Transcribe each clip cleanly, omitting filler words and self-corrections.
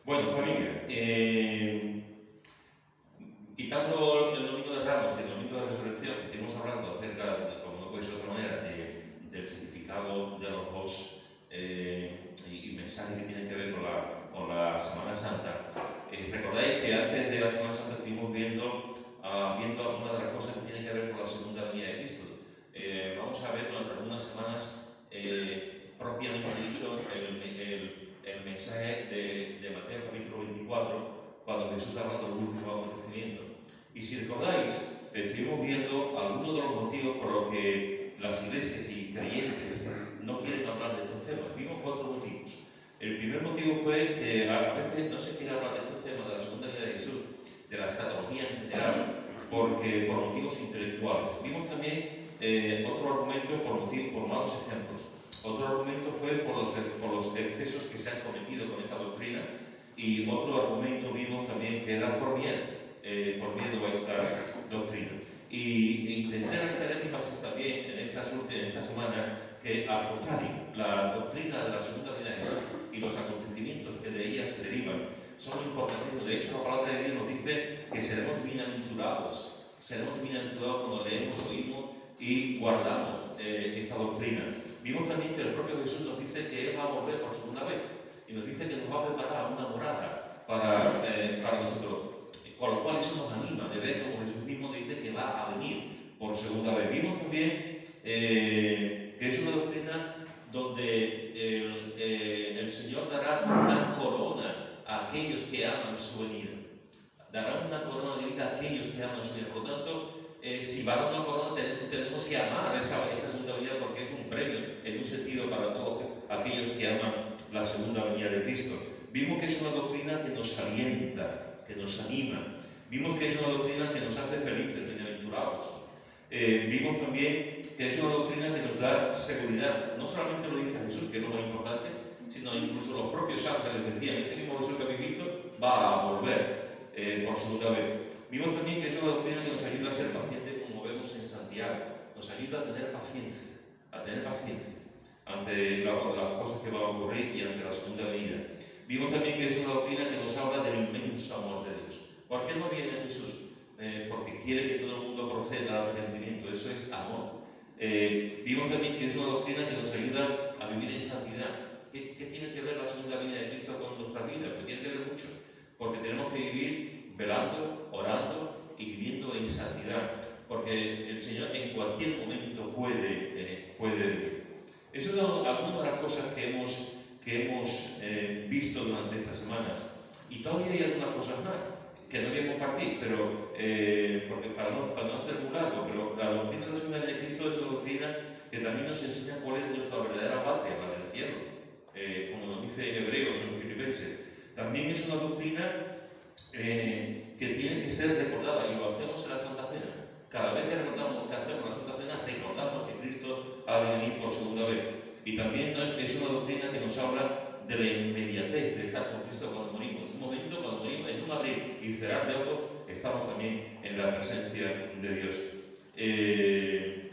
Bueno, familia, quitando el domingo de Ramos y el domingo de Resurrección, que estuvimos hablando acerca, como no puede ser de otra manera, del significado de los dos y mensajes que tienen que ver con la Semana Santa. Recordáis que antes de la Semana Santa estuvimos viendo algunas de las cosas que tienen que ver con la segunda venida de Cristo. Vamos a ver durante algunas semanas, propiamente dicho, el mensaje de Mateo capítulo 24, cuando Jesús habla del último acontecimiento. Y si recordáis, estuvimos viendo algunos de los motivos por los que las iglesias y creyentes no quieren hablar de estos temas. Vimos 4 motivos. El primer motivo fue que a veces no se quiere hablar de estos temas de la segunda venida de Jesús, de la escatología en general, por motivos intelectuales. Vimos también otro argumento por malos ejemplos. Otro argumento fue por los excesos que se han cometido con esa doctrina, y otro argumento vimos también que era por miedo a esta doctrina. Y intenté hacer énfasis también en esta semana que, al contrario, la doctrina de la segunda venida de Jesús y los acontecimientos que de ella se derivan son importantísimos. De hecho, la palabra de Dios nos dice que seremos bienaventurados cuando leemos, oímos y guardamos esta doctrina. Vimos también que el propio Jesús nos dice que Él va a volver por segunda vez y nos dice que nos va a preparar una morada para nosotros, con lo cual eso nos anima de ver como Jesús mismo dice que va a venir por segunda vez. Vimos también que es una doctrina donde el Señor dará una corona a aquellos que aman su venida. Dará una corona de vida a aquellos que aman su venida. Por lo tanto, si va a dar una corona, tenemos que amar esa segunda venida, porque es un premio en un sentido para todos aquellos que aman la segunda venida de Cristo. Vimos que es una doctrina que nos alienta, que nos anima. Vimos que es una doctrina que nos hace felices, bienaventurados. Vimos también que es una doctrina que nos da seguridad. No solamente lo dice Jesús, que es lo más importante, sino incluso los propios ángeles decían: este mismo Jesús que habéis visto va a volver por segunda vez. Vimos también que es una doctrina que nos ayuda a ser pacientes, como vemos en Santiago. Nos ayuda a tener paciencia ante las cosas que van a ocurrir y ante la segunda venida. Vimos también que es una doctrina que nos habla del inmenso amor de Dios. ¿Por qué no viene Jesús? Porque quiere que todo el mundo proceda al arrepentimiento. Eso es amor. Vimos también que es una doctrina que nos ayuda a vivir en santidad. ¿Qué tiene que ver la segunda venida de Cristo con nuestra vida? Pues tiene que ver mucho, porque tenemos que vivir velando, orando y viviendo en santidad, porque el Señor en cualquier momento puede venir. Esas son algunas de las cosas que hemos visto durante estas semanas, y todavía hay algunas cosas más que no voy a compartir, pero porque para no hacer muy largo, pero la doctrina de la segunda venida de Cristo es una doctrina que también nos enseña cuál es nuestra verdadera patria, la del cielo, como nos dice en Hebreos o en Filipenses. También es una doctrina que tiene que ser recordada, y lo hacemos en la Santa Cena. Cada vez que recordamos que hacemos la Santa Cena, recordamos que Cristo ha de venir por segunda vez. Y también es una doctrina que nos habla de la inmediatez de estar con Cristo cuando morimos. En un momento, cuando morimos, en un abrir y cerrar de ojos, estamos también en la presencia de Dios.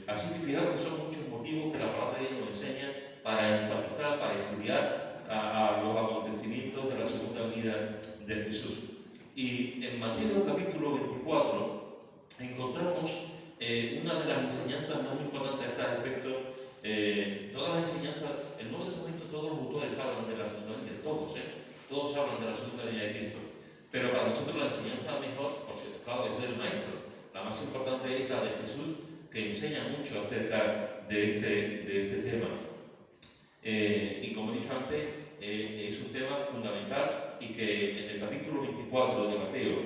Así que fijaros que son muchos motivos que la palabra de Dios nos enseña para enfatizar, para estudiar a los acontecimientos de la segunda venida de Jesús. Y en Mateo capítulo 24 encontramos una de las enseñanzas más importantes a este respecto. Todas las enseñanzas, en el Nuevo Testamento, todos los autores hablan de la segunda venida, todos hablan de la segunda venida de Cristo. Pero para nosotros la enseñanza mejor, por cierto, claro, es el Maestro. La más importante es la de Jesús, que enseña mucho acerca de este tema. Y como he dicho antes, es un tema fundamental y que en el capítulo 24 de Mateo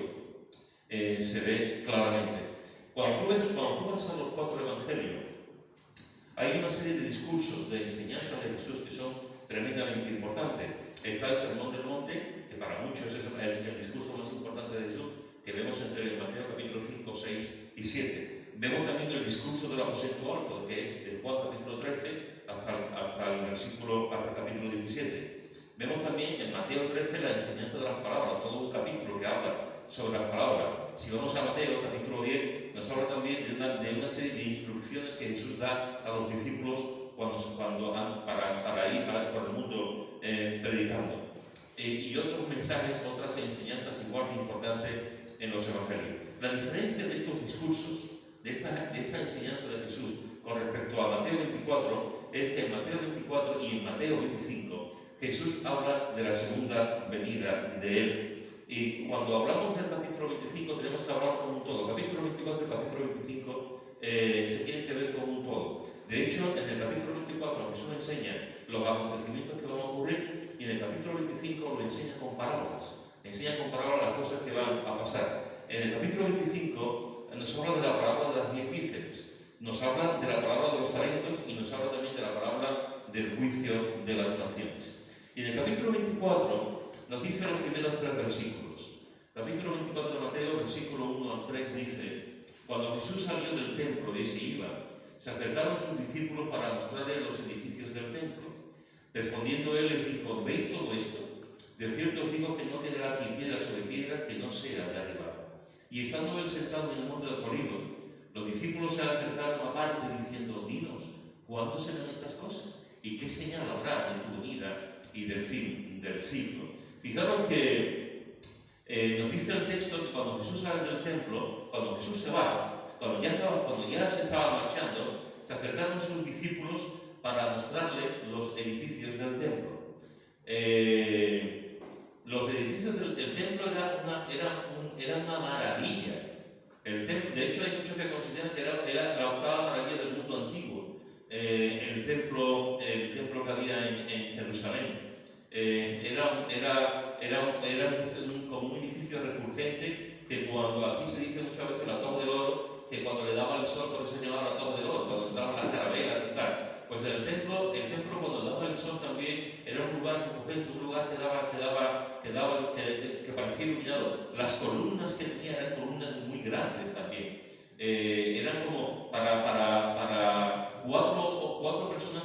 se ve claramente. Cuando tú vas a los 4 evangelios, hay una serie de discursos, de enseñanzas de Jesús que son tremendamente importantes. Está el Sermón del Monte, que para muchos es el discurso más importante de Jesús, que vemos entre Mateo capítulo 5, 6 y 7. Vemos también el discurso del aposento alto, que es de Juan capítulo 13 hasta el capítulo 17. Vemos también en Mateo 13 la enseñanza de las palabras, todo un capítulo que habla sobre las palabras. Si vamos a Mateo capítulo 10, nos habla también de una serie de instrucciones que Jesús da a los discípulos para ir por el mundo predicando. y otros mensajes, otras enseñanzas igual de importantes en los evangelios. La diferencia de estos discursos, de esta enseñanza de Jesús con respecto a Mateo 24, es que en Mateo 24 y en Mateo 25 Jesús habla de la segunda venida de Él. Y cuando hablamos del capítulo 25 tenemos que hablar con un todo. Capítulo 24 y capítulo 25 se tienen que ver con un todo. De hecho, en el capítulo 24 Jesús enseña los acontecimientos que van a ocurrir y en el capítulo 25 lo enseña con parábolas. Enseña con parábolas las cosas que van a pasar. En el capítulo 25 nos habla de la parábola de las 10 vírgenes, nos habla de la parábola de los talentos y nos habla también de la parábola del juicio de las naciones. Y en el capítulo 24 nos dice los primeros 3 versículos. Capítulo 24 de Mateo, versículo 1 al 3 dice: cuando Jesús salió del templo y se iba, se acercaron sus discípulos para mostrarle los edificios del templo. Respondiendo él les dijo: ¿veis todo esto? De cierto os digo que no quedará aquí piedra sobre piedra que no sea derribada. Y estando él sentado en el monte de los olivos, los discípulos se acercaron aparte diciendo: dinos, ¿cuándo serán estas cosas? ¿Y qué señal habrá de tu venida y del fin del siglo? Fijaros que nos dice el texto que cuando Jesús sale del templo, cuando Jesús se va, cuando ya se estaba marchando, se acercaron sus discípulos para mostrarle los edificios del templo. Los edificios del templo era una maravilla. De hecho, hay muchos que consideran que era la octava maravilla del mundo antiguo. El templo que había en Jerusalén. Era como un edificio refulgente que cuando aquí se dice muchas veces la Torre del Oro, que cuando le daba el sol, por eso se llamaba la Torre del Oro, cuando entraban las carabelas y tal. Pues el templo cuando daba el sol también era un lugar refulgente, un lugar que parecía iluminado. Las columnas que tenía eran columnas muy grandes también. Eran como para cuatro personas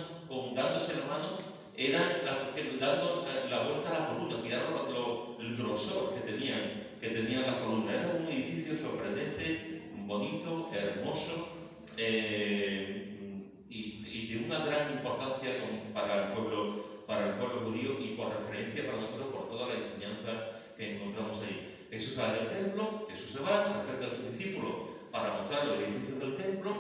dándose la mano, dando la vuelta a la columna. Fijaros el grosor que tenían la columna. Era un edificio sorprendente, bonito, hermoso, y de una gran importancia para el pueblo judío y por referencia para nosotros por toda la enseñanza que encontramos ahí. Jesús sale del templo, Jesús se va, se acerca a sus discípulos para mostrar los edificios del templo,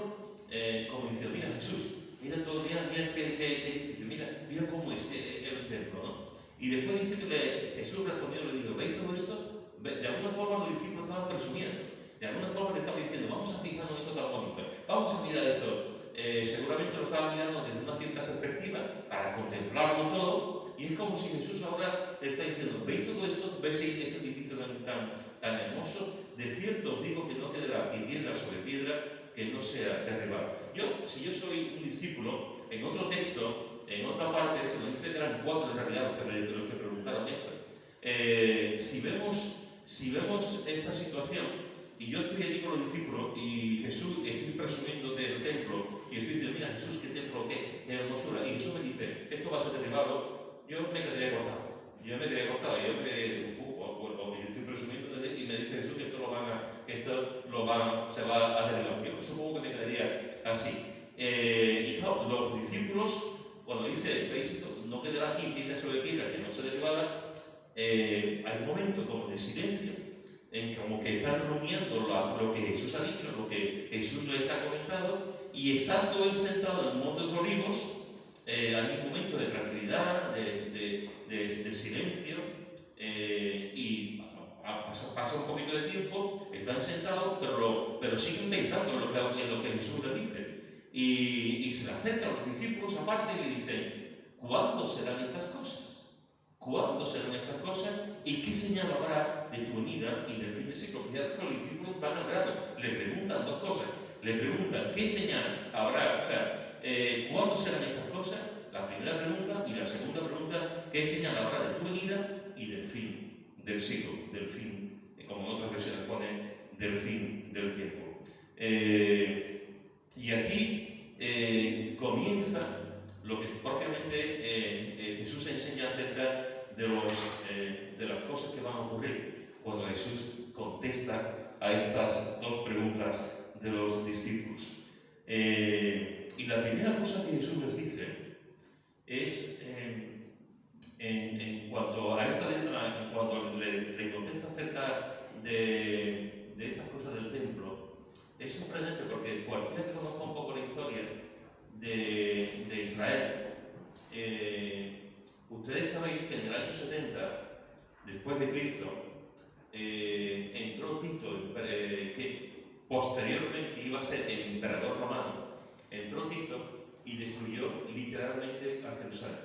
como diciendo: mira Jesús, mira todo, mira qué edificio, mira cómo es el templo, ¿no? Y después dice que Jesús respondió, le dijo: ¿veis todo esto? De alguna forma los discípulos estaban presumiendo, de alguna forma le estaban diciendo: vamos a fijarnos en esto tan bonito, vamos a mirar esto. Seguramente lo estaban mirando desde una cierta perspectiva para contemplarlo todo, y es como si Jesús ahora le está diciendo: ¿veis todo esto? ¿Veis este edificio tan hermoso? De cierto os digo que no quedará aquí piedra sobre piedra que no sea derribada. Si yo soy un discípulo, en otro texto, en otra parte, se nos dice que eran 4 en realidad los que preguntaron esto. Si vemos esta situación, y yo estoy allí con los discípulos y Jesús, estoy presumiendo del templo y estoy diciendo: mira Jesús, qué templo, qué hermosura, y Jesús me dice: esto va a ser derribado, yo me quedaría cortado. Yo me quedaría porque yo estoy presumiendo de él y me dice Jesús que se va a derribar. Yo supongo que me quedaría así. Y claro, los discípulos, cuando dice: veis esto, no quedará aquí piedra sobre piedra que no sea derribada, hay un momento como de silencio, en como que están rumiando lo que Jesús ha dicho, lo que Jesús les ha comentado, y estando él sentado en el monte de los olivos, hay un momento de tranquilidad, de silencio, y pasa un poquito de tiempo, están sentados, pero siguen pensando en lo que Jesús les dice, y se le acercan los discípulos aparte y le dicen: ¿cuándo serán estas cosas? ¿Cuándo serán estas cosas? ¿Y qué señal habrá de tu venida y del fin del siglo? Fíjate que los discípulos van al grano, le preguntan 2 cosas. Le preguntan: ¿qué señal habrá? O sea, ¿cuándo serán estas cosas? La primera pregunta, y la segunda pregunta: ¿qué señal habrá de tu venida y del fin del siglo? Del fin, como en otras versiones pone, del fin del tiempo. Y aquí comienza lo que propiamente Jesús enseña acerca de las cosas que van a ocurrir cuando Jesús contesta a estas 2 preguntas de los discípulos. Y la primera cosa que Jesús les dice es, en cuanto a año 70, después de Cristo, entró Tito, que posteriormente iba a ser el emperador romano. Entró Tito y destruyó literalmente a Jerusalén.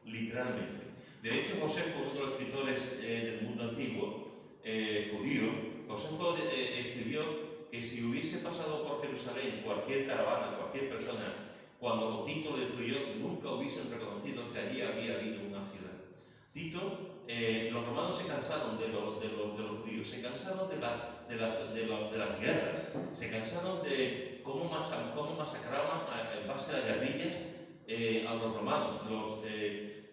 Literalmente. De hecho, Josefo, uno de los escritores del mundo antiguo, judío, Josefo escribió que si hubiese pasado por Jerusalén cualquier caravana, cualquier persona, cuando Tito lo destruyó, nunca hubiesen reconocido que allí había habido una ciudad. Tito, los romanos se cansaron de los judíos, se cansaron de las guerras, se cansaron de cómo masacraban en base a guerrillas a los romanos.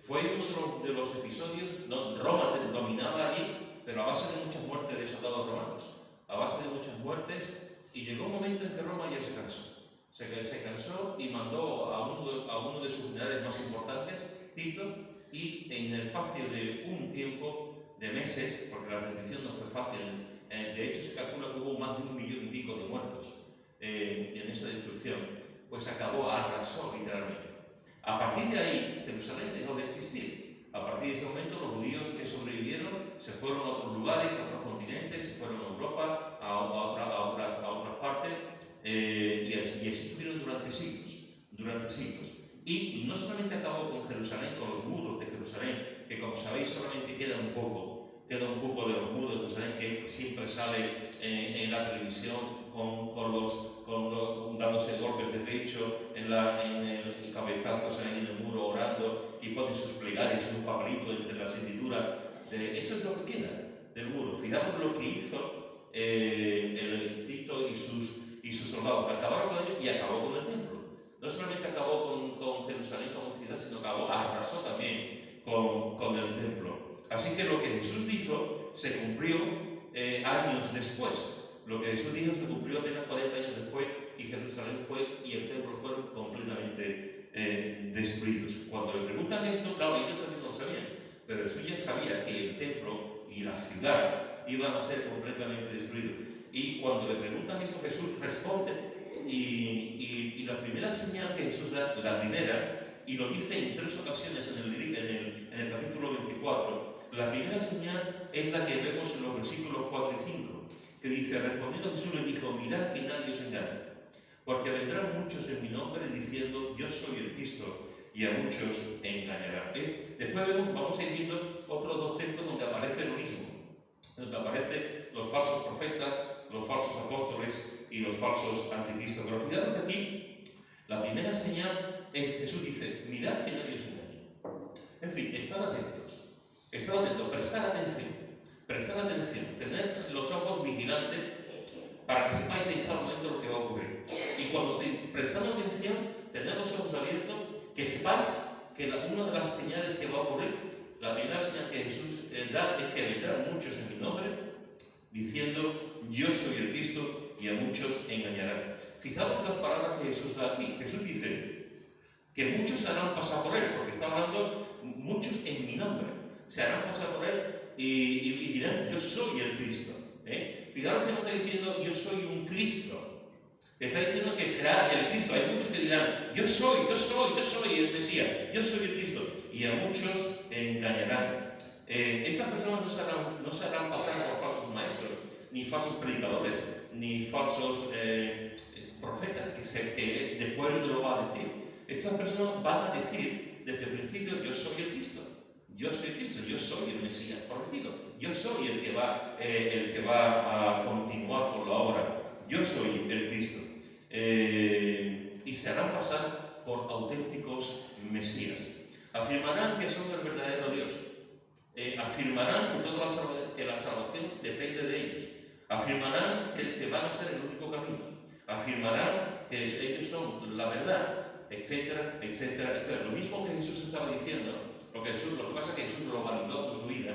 Fue uno de los episodios, Roma dominaba allí, pero a base de muchas muertes de soldados romanos, a base de muchas muertes, y llegó un momento en que Roma ya se cansó. Se cansó y mandó a uno de sus generales más importantes, Tito, y en el espacio de un tiempo de meses, porque la rendición no fue fácil, de hecho se calcula que hubo más de 1,5 millones de muertos en esa destrucción, pues arrasó literalmente. A partir de ahí, Jerusalén dejó de existir. A partir de ese momento, los judíos que sobrevivieron se fueron a otros lugares, a otros continentes, se fueron a Europa, a otras partes, y así estuvieron durante siglos. Y no solamente acabó con Jerusalén, con los muros de Jerusalén, que como sabéis solamente queda un poco de los muros de Jerusalén, que siempre sale en la televisión dándose golpes de pecho en el cabezazos ahí en el muro orando, y ponen sus plegarias en un papelito entre las hendiduras. Eso es lo que queda del muro. Fijaos lo que hizo el Tito y sus soldados. Acabaron con ello y acabó con el templo. No solamente acabó con Jerusalén como ciudad, sino que arrasó también con el templo. Así que lo que Jesús dijo se cumplió años después. Lo que Jesús dijo se cumplió apenas 40 años después, y Jerusalén y el templo fueron completamente destruidos. Cuando le preguntan esto, claro, ellos también no lo sabían, pero Jesús ya sabía que el templo y la ciudad iban a ser completamente destruidos. Y cuando le preguntan esto, Jesús responde, y la primera señal que Jesús da, la primera, y lo dice en 3 ocasiones en el capítulo 24, la primera señal es la que vemos en los versículos 4 y 5, que dice: respondiendo Jesús le dijo, mirad que nadie os engañe, porque vendrán muchos en mi nombre diciendo, yo soy el Cristo, y a muchos engañarán. Después vamos a ir viendo otros 2 textos donde aparece lo mismo, donde aparecen los falsos profetas, los falsos apóstoles y los falsos anticristos. Pero fijaros que aquí la primera señal es: Jesús dice, mirad que nadie os engañe. Es decir, estad atentos, prestad atención, tener los ojos vigilantes para que sepáis en cada momento lo que va a ocurrir. Y cuando prestando atención, tener los ojos abiertos, que sepáis que una de las señales que va a ocurrir, la primera señal que Jesús da, es que vendrán muchos en mi nombre diciendo, yo soy el Cristo, y a muchos engañarán. Fijaos las palabras que Jesús da aquí. Jesús dice que muchos se harán pasar por él, porque está hablando muchos en mi nombre, se harán pasar por él y dirán, yo soy el Cristo. Fijaros que no está diciendo, yo soy un Cristo. Está diciendo que será el Cristo. Hay muchos que dirán, yo soy el Mesías, yo soy el Cristo, y a muchos engañarán. Estas personas no se harán pasar por falsos maestros, ni falsos predicadores, ni falsos profetas, que después lo va a decir. Estas personas van a decir desde el principio, yo soy el Cristo, yo soy el Cristo, yo soy el Mesías prometido, yo soy el que va a continuar con la obra, yo soy el Cristo. Y se harán pasar por auténticos Mesías. Afirmarán que son el verdadero Dios. Afirmarán que la salvación depende de ellos. Afirmarán que van a ser el único camino. Afirmarán que ellos son la verdad, etcétera, etcétera, etcétera. Lo mismo que Jesús estaba diciendo, lo que pasa es que Jesús lo validó con su vida.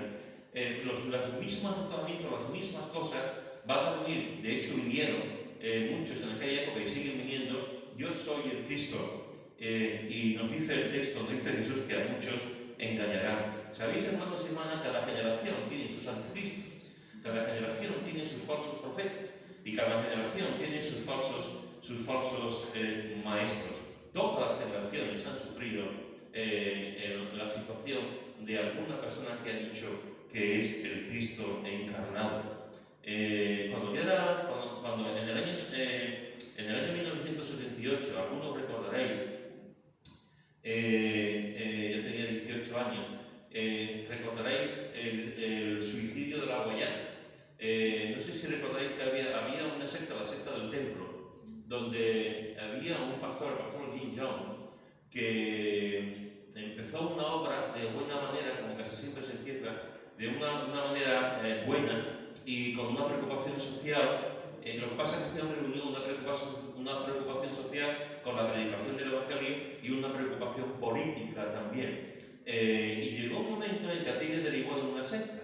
Los mismos razonamientos, las mismas cosas van a venir. De hecho, vinieron muchos en aquella época y siguen viniendo. Yo soy el Cristo. Y nos dice el texto, nos dice Jesús que a muchos engañarán. ¿Sabéis, hermanos y hermanas? Cada generación tiene sus anticristos, cada generación tiene sus falsos profetas, y cada generación tiene sus falsos maestros. Todas las generaciones han sufrido la situación de alguna persona que ha dicho que es el Cristo encarnado. Cuando en el año 1978, algunos recordaréis, yo tenía 18 años, recordaréis el suicidio de la Guayana. No sé si recordáis que había una secta, la secta del templo, donde había un pastor, el pastor Jim Jones, que empezó una obra de buena manera, como casi siempre se empieza, de una manera buena y con una preocupación social. Lo que pasa es que este hombre unió una preocupación social con la predicación del Evangelio y una preocupación política también. Y llegó un momento en que aquello derivó en una secta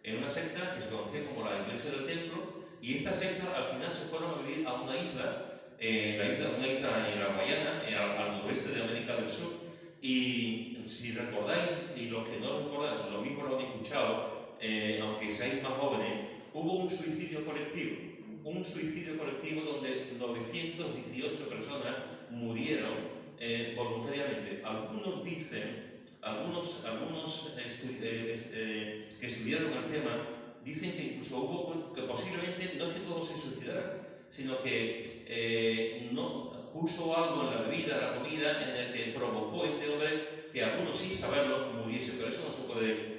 que se conocía como la Iglesia del Templo, y esta secta al final se fueron a vivir a una isla en la Guayana, al noroeste de América del Sur. Y si recordáis, y los que no recordan, lo mismo lo han escuchado, aunque seáis más jóvenes, hubo un suicidio colectivo donde 918 personas murieron voluntariamente. Algunos dicen, que estudiaron el tema, dicen que incluso hubo, que posiblemente no es que todos se suicidaran, sino que no puso algo en la bebida, la comida, en el que provocó este hombre que algunos sin saberlo muriese, pero eso no se puede,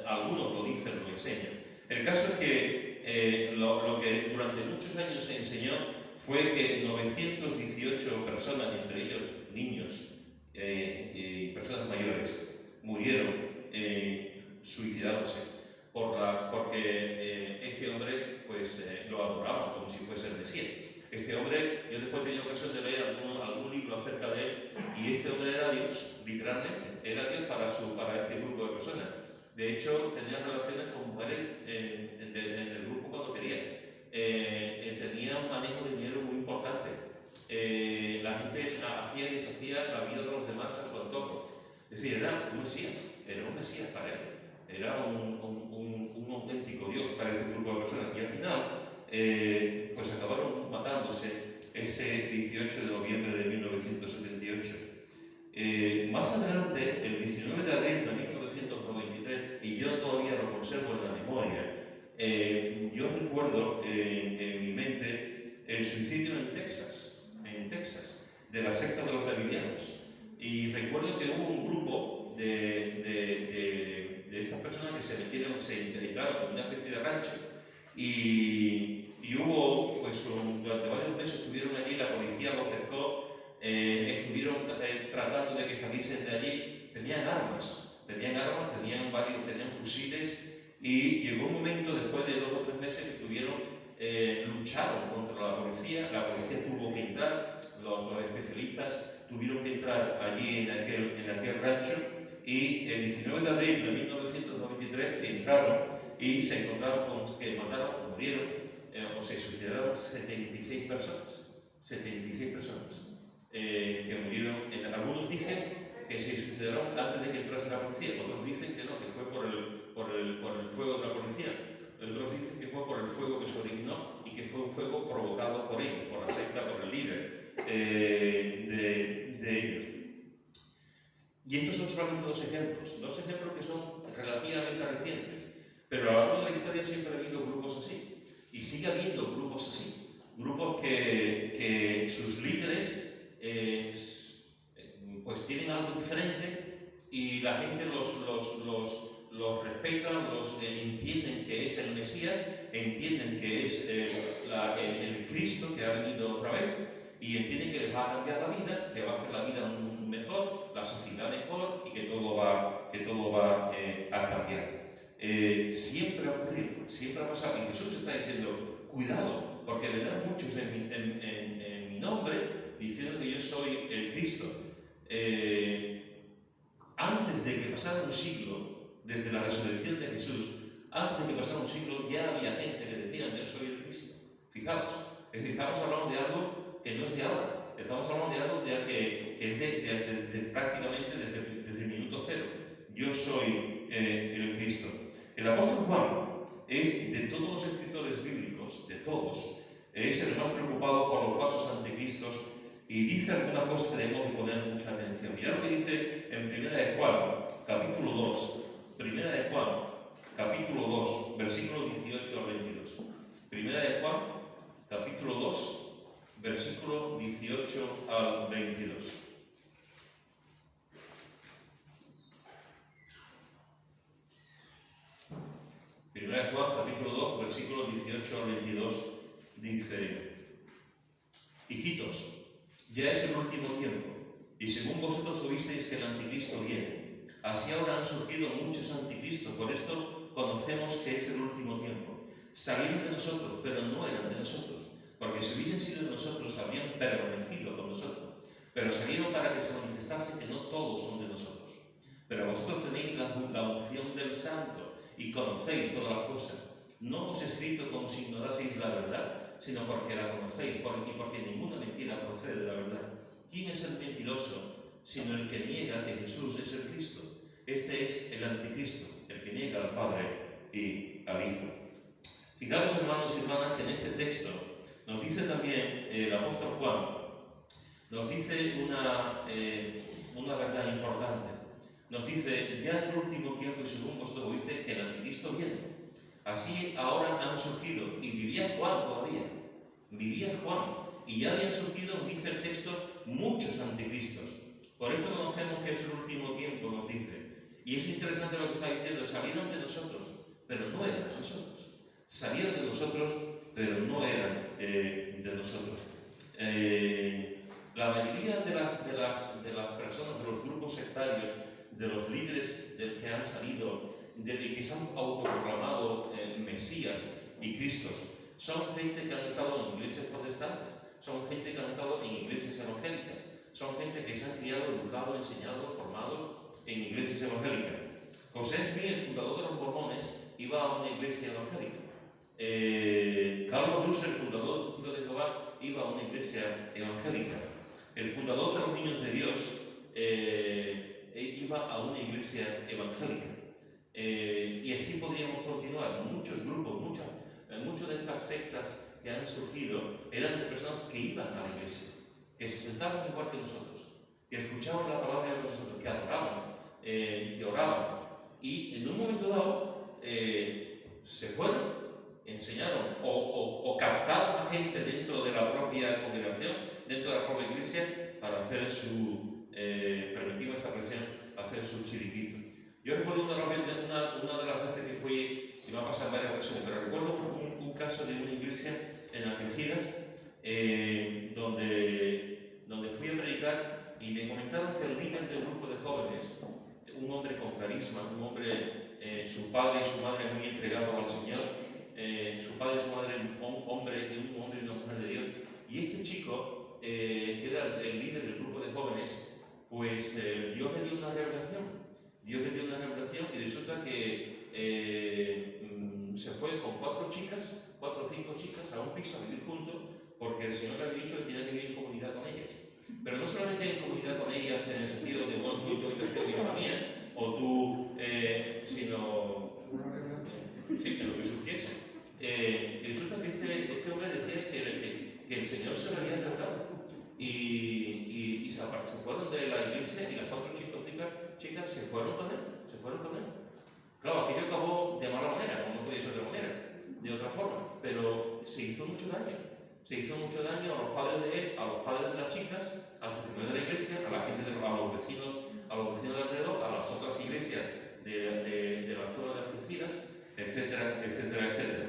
algunos lo dicen, lo enseñan. El caso es que lo que durante muchos años se enseñó fue que 918 personas, entre ellos niños y personas mayores, murieron suicidándose porque este hombre pues lo adoraba como si fuese el Mesías. Este hombre, yo después he tenido ocasión de leer algún libro acerca de él, y este hombre era Dios, literalmente, era Dios para este grupo de personas. De hecho, tenía relaciones con mujeres en el grupo cuando quería. Tenía un manejo de dinero muy importante. La gente hacía y deshacía la vida de los demás a su antojo. Es decir, era un Mesías para él. Era un auténtico Dios para este grupo de personas. Y al final, pues acabaron matándose ese 18 de noviembre de 1978. Más adelante, el 19 de abril de 1993, y yo todavía lo conservo en la memoria, yo recuerdo en mi mente el suicidio en Texas, de la secta de los davidianos. Y recuerdo que hubo un grupo de estas personas que se entraron en una especie de rancho, y hubo, pues durante varios meses estuvieron allí, la policía los cercó, estuvieron tratando de que saliesen de allí. Tenían armas, tenían fusiles, y llegó un momento después de 2 o 3 meses que lucharon contra la policía tuvo que entrar, los especialistas tuvieron que entrar allí en aquel rancho, y el 19 de abril de 1993 entraron y se encontraron con que murieron o se suicidaron 76 personas. 76 personas que murieron. Algunos dicen que se suicidaron antes de que entrase la policía, otros dicen que no, que fue por el fuego de la policía, otros dicen que fue por el fuego que se originó y que fue un fuego provocado por ellos, por la secta, por el líder de ellos. Y estos son solamente dos ejemplos que son relativamente recientes, pero a lo largo de la historia siempre ha habido grupos así, y sigue habiendo grupos así, grupos que sus líderes pues tienen algo diferente, y la gente los respeta, entienden que es el Mesías, entienden que es el Cristo que ha venido otra vez, y entienden que les va a cambiar la vida, que va a hacer la vida mejor, la sociedad mejor, y que todo va a cambiar. Siempre ha ocurrido, siempre ha pasado, y Jesús está diciendo, cuidado, porque vendrán muchos en mi nombre diciendo que yo soy el Cristo. Antes de que pasara un siglo, desde la resurrección de Jesús, antes de que pasara un siglo, ya había gente que decía, yo soy el Cristo. Fijaos, es decir, estamos hablando de algo que no es de ahora, estamos hablando de algo que es prácticamente desde el minuto cero. Yo soy el Cristo. El apóstol Juan es, de todos los escritores bíblicos, de todos, es el más preocupado por los falsos anticristos, y dice alguna cosa que debemos de poner mucha atención. Mirad lo que dice en 1 de Juan, capítulo 2, Primera de Juan, capítulo 2, versículos 18 al 22. Primera de Juan, capítulo 2, versículo 18 al 22. Primera de Juan, capítulo 2, versículo 18 al 22, dice: Hijitos, ya es el último tiempo, y según vosotros oísteis que el anticristo viene, así ahora han surgido muchos anticristos, por esto conocemos que es el último tiempo. Salieron de nosotros, pero no eran de nosotros, porque si hubiesen sido de nosotros, habrían permanecido con nosotros. Pero salieron para que se manifestase que no todos son de nosotros. Pero vosotros tenéis la unción del Santo y conocéis todas las cosas. No os he escrito como si ignoraseis la verdad, sino porque la conocéis, y porque ninguna mentira procede de la verdad. ¿Quién es el mentiroso, sino el que niega que Jesús es el Cristo? Este es el anticristo, el que niega al Padre y al Hijo. Fijaros, hermanos y hermanas, que en este texto nos dice también el apóstol Juan, nos dice una verdad importante. Nos dice: ya en el último tiempo, y según vosotros oísteis, que el anticristo viene. Así ahora han surgido, y vivía Juan todavía, vivía Juan, y ya habían surgido, nos dice el texto, muchos anticristos. Por esto conocemos que es el último tiempo, nos dice. Y es interesante lo que está diciendo: salieron de nosotros, pero no eran de nosotros. Salieron de nosotros, pero no eran de nosotros. La mayoría de las personas, de los grupos sectarios, de los líderes que han salido, de que se han autoproclamado Mesías y Cristos, son gente que han estado en iglesias protestantes, son gente que han estado en iglesias evangélicas, son gente que se ha criado, educado, enseñado, formado en iglesias evangélicas. José Smith, el fundador de los mormones, iba a una iglesia evangélica. Carlos Russell, el fundador del Testigo de Jehová, iba a una iglesia evangélica. El fundador de los Niños de Dios iba a una iglesia evangélica. Y así podríamos continuar. Muchos grupos, muchas de estas sectas que han surgido eran de personas que iban a la iglesia, que se sentaban igual que nosotros, que escuchaban la palabra igual que nosotros, que adoraban, que oraban, y en un momento dado se fueron, enseñaron o captaron a gente dentro de la propia congregación, dentro de la propia iglesia, para hacer su, permitimos esta expresión, hacer su chiringuito. Yo recuerdo una de las veces que fui, y me ha pasado varias ocasiones, pero recuerdo un caso de una iglesia en Algeciras, donde fui a predicar, y me comentaron que el líder del grupo de jóvenes, un hombre con carisma, un hombre, su padre y su madre muy entregados al Señor, su padre y su madre un hombre y una mujer de Dios, y este chico, que era el líder del grupo de jóvenes, pues Dios le dio una revelación. Dios le dio una revelación, y resulta que se fue con 4 o 5 chicas a un piso a vivir juntos, porque el Señor le había dicho que tenía que vivir en comunidad con ellas. Pero no solamente en comunidad con ellas en el sentido de, bueno, tú y yo te fui a mía, o tú, sino que lo que surgiese. Y resulta que este hombre decía que el Señor se lo había revelado, y se fueron de la iglesia, y las 4 chicas se fueron con él. Claro, aquello acabó de mala manera, como no podía ser de otra manera, de otra forma, pero se hizo mucho daño. Se hizo mucho daño a los padres de él, a los padres de las chicas, al testimonio de la iglesia, a la gente, a los vecinos de alrededor, a las otras iglesias de la zona de Algeciras, etcétera, etcétera, etcétera.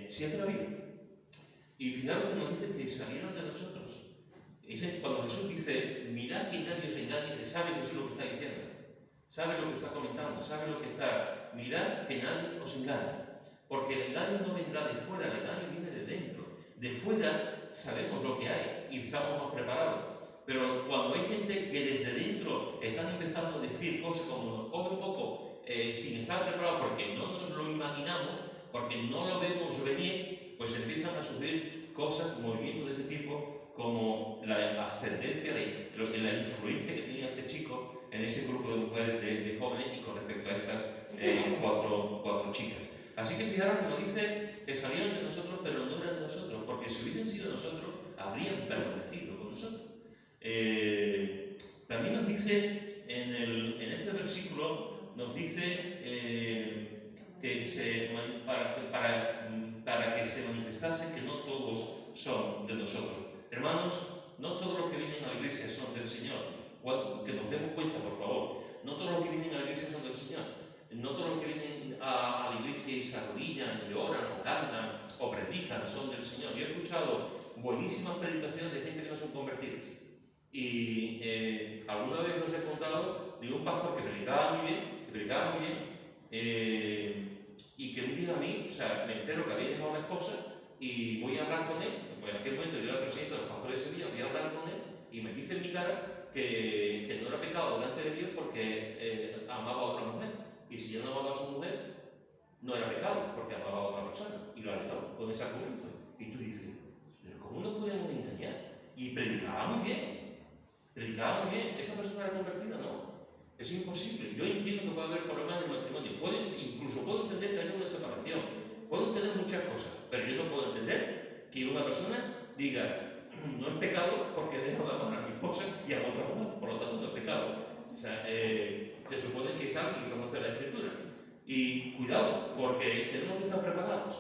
Siempre ha habido. Y fijaros que nos dice que salieron de nosotros. Cuando Jesús dice: mirad que nadie os engañe, que sabe Jesús lo que está diciendo, sabe lo que está comentando, sabe lo que está. Mirad que nadie os engañe, porque el engaño no vendrá de fuera, el engaño viene de dentro. De fuera sabemos lo que hay y estamos más preparados, pero cuando hay gente que desde dentro están empezando a decir cosas como nos come un poco sin estar preparados, porque no nos lo imaginamos, porque no lo vemos venir, pues empiezan a sufrir cosas, movimientos de ese tipo, como la ascendencia, la influencia que tenía este chico en ese grupo de mujeres, de jóvenes, y con respecto a estas 4 chicas. Así que fijaros que nos dice que salieron de nosotros, pero no eran de nosotros, porque si hubiesen sido de nosotros, habrían permanecido con nosotros. También nos dice en este versículo, nos dice para que se manifestase que no todos son de nosotros. Hermanos, no todos los que vienen a la iglesia son del Señor. Que nos demos cuenta, por favor. No todos los que vienen a la iglesia son del Señor. No todos los que vienen a la iglesia y se arrodillan, lloran, o cantan, o predican, son del Señor. Yo he escuchado buenísimas predicaciones de gente que no son convertidas. Y alguna vez os he contado de un pastor que predicaba muy bien, y que un día a mí, o sea, me entero que había dejado a la esposa y voy a hablar con él. Pues en aquel momento yo era el presidente de los pastores de ese día, voy a hablar con él y me dice en mi cara que no era pecado delante de Dios porque amaba a otra mujer. Y si yo no amaba a su mujer, no era pecado porque amaba a otra persona. Y lo ha dejado con ese argumento. Y tú dices, ¿pero cómo nos podemos engañar? Y predicaba muy bien. ¿Esa persona era convertida? No. Es imposible. Yo entiendo que puede haber problemas en el matrimonio. Incluso puedo entender que haya una separación. Puedo entender muchas cosas. Pero yo no puedo entender que una persona diga, no es pecado porque dejo de amar a mi esposa y a otra mujer, por lo tanto no es pecado. O sea, se supone que es alguien que conoce la Escritura. Y cuidado, porque tenemos que estar preparados.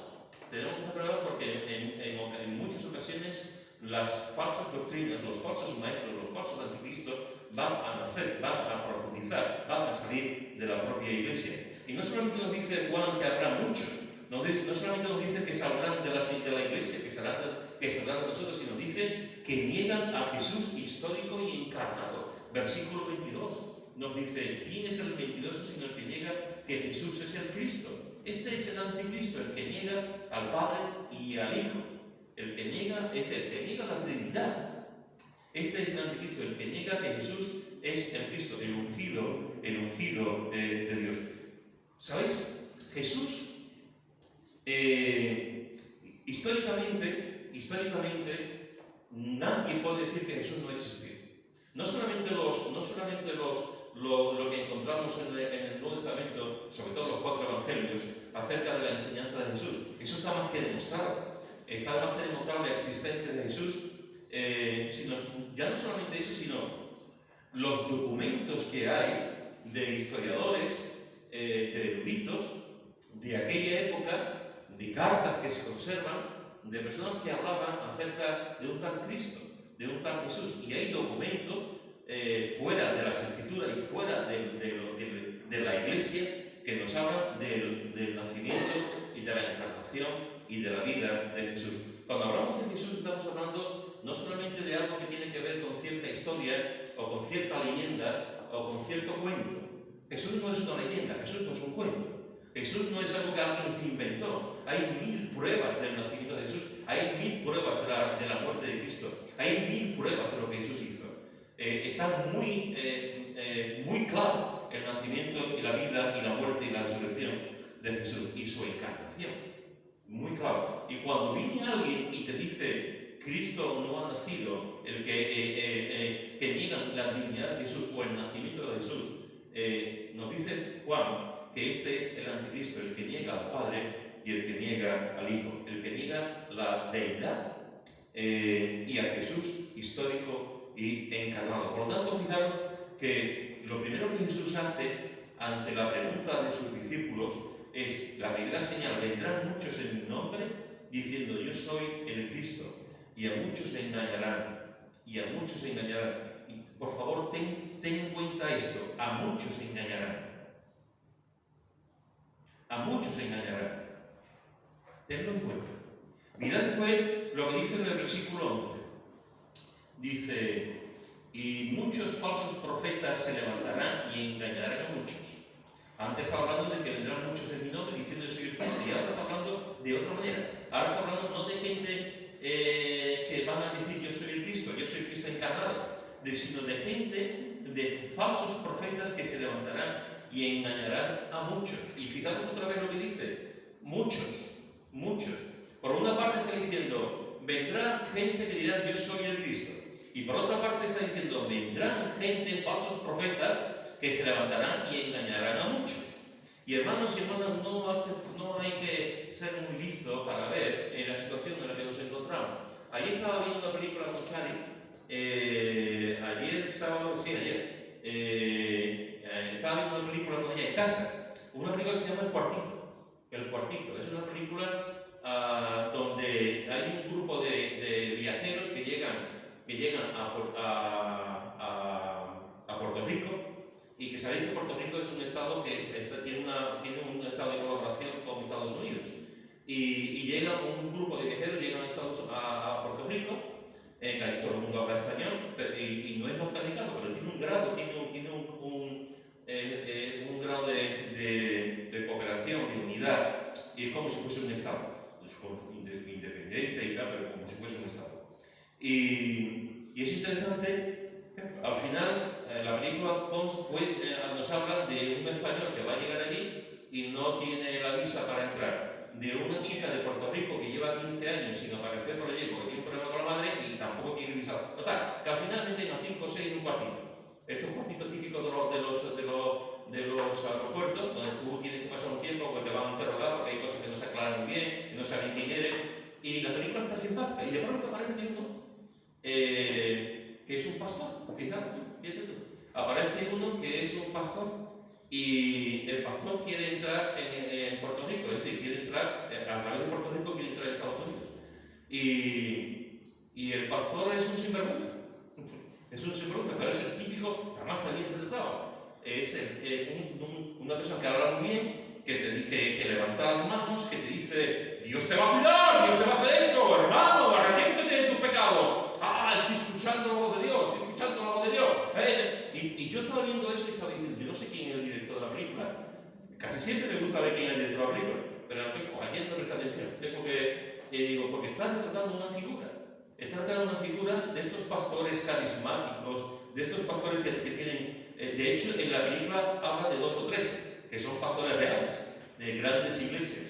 Porque en muchas ocasiones las falsas doctrinas, los falsos maestros, los falsos anticristos van a nacer, van a profundizar, van a salir de la propia iglesia. Y no solamente nos dice Juan que habrá muchos, no solamente nos dice que saldrán de la iglesia, que saldrán de nosotros, sino dice que niegan a Jesús histórico y encarnado. Versículo 22 nos dice, ¿quién es el mentiroso sino el que niega que Jesús es el Cristo? Este es el anticristo, el que niega al Padre y al Hijo. El que niega es el que niega la Trinidad. Este es el anticristo, el que niega que Jesús es el Cristo, el ungido de Dios. ¿Sabéis? Jesús históricamente, nadie puede decir que Jesús no existió. No solamente lo que encontramos en el Nuevo Testamento, sobre todo los 4 evangelios, acerca de la enseñanza de Jesús. Eso está más que demostrado. Está más que demostrado la existencia de Jesús. Ya no solamente eso, sino los documentos que hay de historiadores, de eruditos, de aquella época, de cartas que se conservan, de personas que hablaban acerca de un tal Cristo, de un tal Jesús. Y hay documentos fuera de las Escrituras y fuera de la Iglesia que nos hablan del nacimiento y de la encarnación y de la vida de Jesús. Cuando hablamos de Jesús estamos hablando no solamente de algo que tiene que ver con cierta historia o con cierta leyenda o con cierto cuento. Jesús no es una leyenda, Jesús no es un cuento. Jesús no es algo que alguien se inventó. Hay 1000 pruebas del nacimiento de Jesús, hay 1000 pruebas de la muerte de Cristo, hay 1000 pruebas de lo que Jesús hizo. Está muy claro el nacimiento y la vida y la muerte y la resurrección de Jesús y su encarnación. Muy claro. Y cuando viene alguien y te dice Cristo no ha nacido, el que niegan la divinidad de Jesús o el nacimiento de Jesús, nos dice Juan que este es el anticristo, el que niega al Padre y el que niega al Hijo, el que niega la deidad y a Jesús histórico y encarnado. Por lo tanto, fijaros que lo primero que Jesús hace ante la pregunta de sus discípulos es la primera señal: vendrán muchos en mi nombre diciendo yo soy el Cristo, y a muchos se engañarán, y por favor, ten en cuenta esto: a muchos se engañarán. Tenlo en cuenta. Mirad pues lo que dice en el versículo 11. Dice, y muchos falsos profetas se levantarán y engañarán a muchos. Antes está hablando de que vendrán muchos en mi nombre diciendo yo soy el Cristo, y ahora está hablando de otra manera. Ahora está hablando no de gente que van a decir yo soy el Cristo encarnado, sino de gente, de falsos profetas que se levantarán y engañarán a muchos. Y fijaros otra vez lo que dice, muchos. Por una parte está diciendo, vendrá gente que dirá yo soy el Cristo. Y por otra parte está diciendo, vendrán gente, falsos profetas, que se levantarán y engañarán a muchos. Y hermanos y hermanas, no hay que ser muy listo para ver en la situación en la que nos encontramos. Ayer estaba viendo una película con Chari, ayer estaba viendo una película con ella en casa, una película que se llama El Cuartito. El Cuartito es una película donde hay un grupo de viajeros que llegan a Puerto Rico, y que sabéis que Puerto Rico es un estado que tiene un estado de colaboración con Estados Unidos. Y llega un grupo de viajeros, llegan a Puerto Rico, casi todo el mundo habla español, y no es norteamericano, pero tiene un grado, un grado de cooperación, de unidad, y es como si fuese un estado, independiente y tal, pero como si fuese un estado. Y es interesante, al final, la película nos habla de un español que va a llegar allí y no tiene la visa para entrar, de una chica de Puerto Rico que lleva 15 años sin aparecer por allí porque tiene un problema con la madre y tampoco tiene visa. Total, que al final meten a 5 o 6 en un cuartito. Estos cuartitos típicos de los aeropuertos, donde tú tienes que pasar un tiempo porque te van a interrogar, porque hay cosas que no se aclaran muy bien, que no saben quién eres, y la película está simpática, y de pronto aparece uno que es un pastor, fíjate tú. Aparece uno que es un pastor, y el pastor quiere entrar en Puerto Rico, es decir, quiere entrar, a través de Puerto Rico quiere entrar en Estados Unidos. Y el pastor es un sinvergüenza. Es un sinvergüenza, pero es el típico, además está bien retratado. Es una persona que habla muy bien, que levanta las manos, que te dice: Dios te va a cuidar, Dios te va a hacer esto, hermano, arrepiéntete de tu pecado. Estoy escuchando la voz de Dios, estoy escuchando la voz de Dios. Y yo estaba viendo eso y estaba diciendo: yo no sé quién es el director de la película. Casi siempre me gusta ver quién es el director de la película, pero aquí no presta atención. Tengo que, digo, porque está retratando una figura. Está retratando una figura de estos pastores carismáticos, de estos pastores que tienen. De hecho, en la película habla de 2 o 3, que son pastores reales, de grandes iglesias.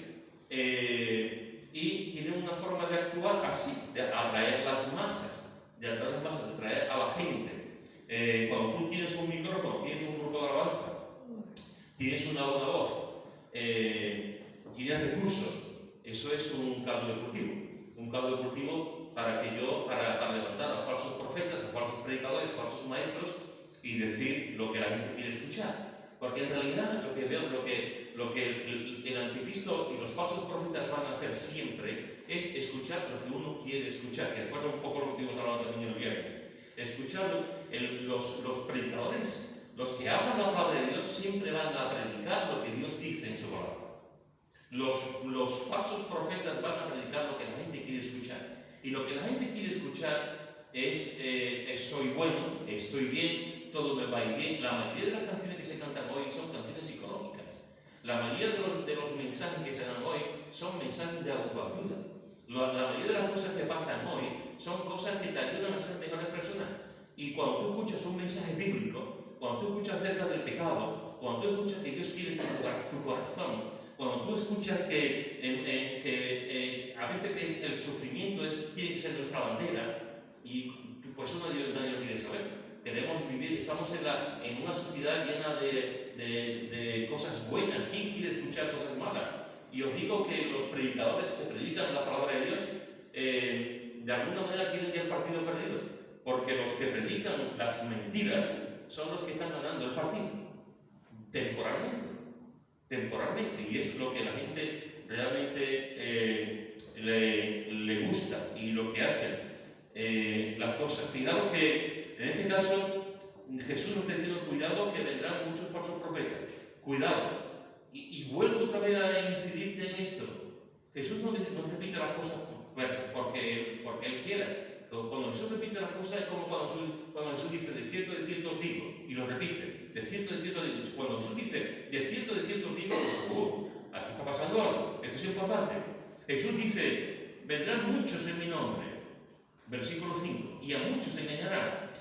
Y tienen una forma de actuar así, de atraer las masas, de atraer a la gente. Cuando tú tienes un micrófono, tienes un grupo de alabanza, tienes una buena voz, tienes recursos, eso es un caldo de cultivo. Un caldo de cultivo para levantar a falsos profetas, a falsos predicadores, a falsos maestros, y decir lo que la gente quiere escuchar. Porque en realidad lo que el anticristo y los falsos profetas van a hacer siempre es escuchar lo que uno quiere escuchar, que fue un poco lo que estuvimos hablando también el viernes. Escuchar los predicadores, los que hablan la palabra de Dios, siempre van a predicar lo que Dios dice en su palabra. Los falsos profetas van a predicar lo que la gente quiere escuchar. Y lo que la gente quiere escuchar es soy bueno, estoy bien, todo me va a ir bien. La mayoría de las canciones que se cantan hoy son canciones psicológicas. La mayoría de los mensajes que se dan hoy son mensajes de autoayuda. La mayoría de las cosas que pasan hoy son cosas que te ayudan a ser mejores personas. Y cuando tú escuchas un mensaje bíblico, cuando tú escuchas acerca del pecado, cuando tú escuchas que Dios quiere tu corazón, cuando tú escuchas que a veces el sufrimiento tiene que ser nuestra bandera, y pues eso nadie lo quiere saber. Queremos vivir, estamos en una sociedad llena de cosas buenas. ¿Quién quiere escuchar cosas malas? Y os digo que los predicadores que predican la palabra de Dios, de alguna manera tienen ya el partido perdido, porque los que predican las mentiras son los que están ganando el partido, temporalmente, y es lo que la gente realmente le gusta y lo que hacen. Las cosas. Fijaros que en este caso Jesús nos está diciendo: cuidado, que vendrán muchos falsos profetas. Cuidado. Y vuelvo otra vez a incidirte en esto. Jesús no repite las cosas porque Él quiera. Cuando Jesús repite las cosas es como cuando Jesús dice: de cierto os digo, y lo repite. De cierto os digo. Cuando Jesús dice: de cierto os digo, aquí está pasando algo. Esto es importante. Jesús dice: vendrán muchos en mi nombre. Versículo 5, y a muchos se engañarán.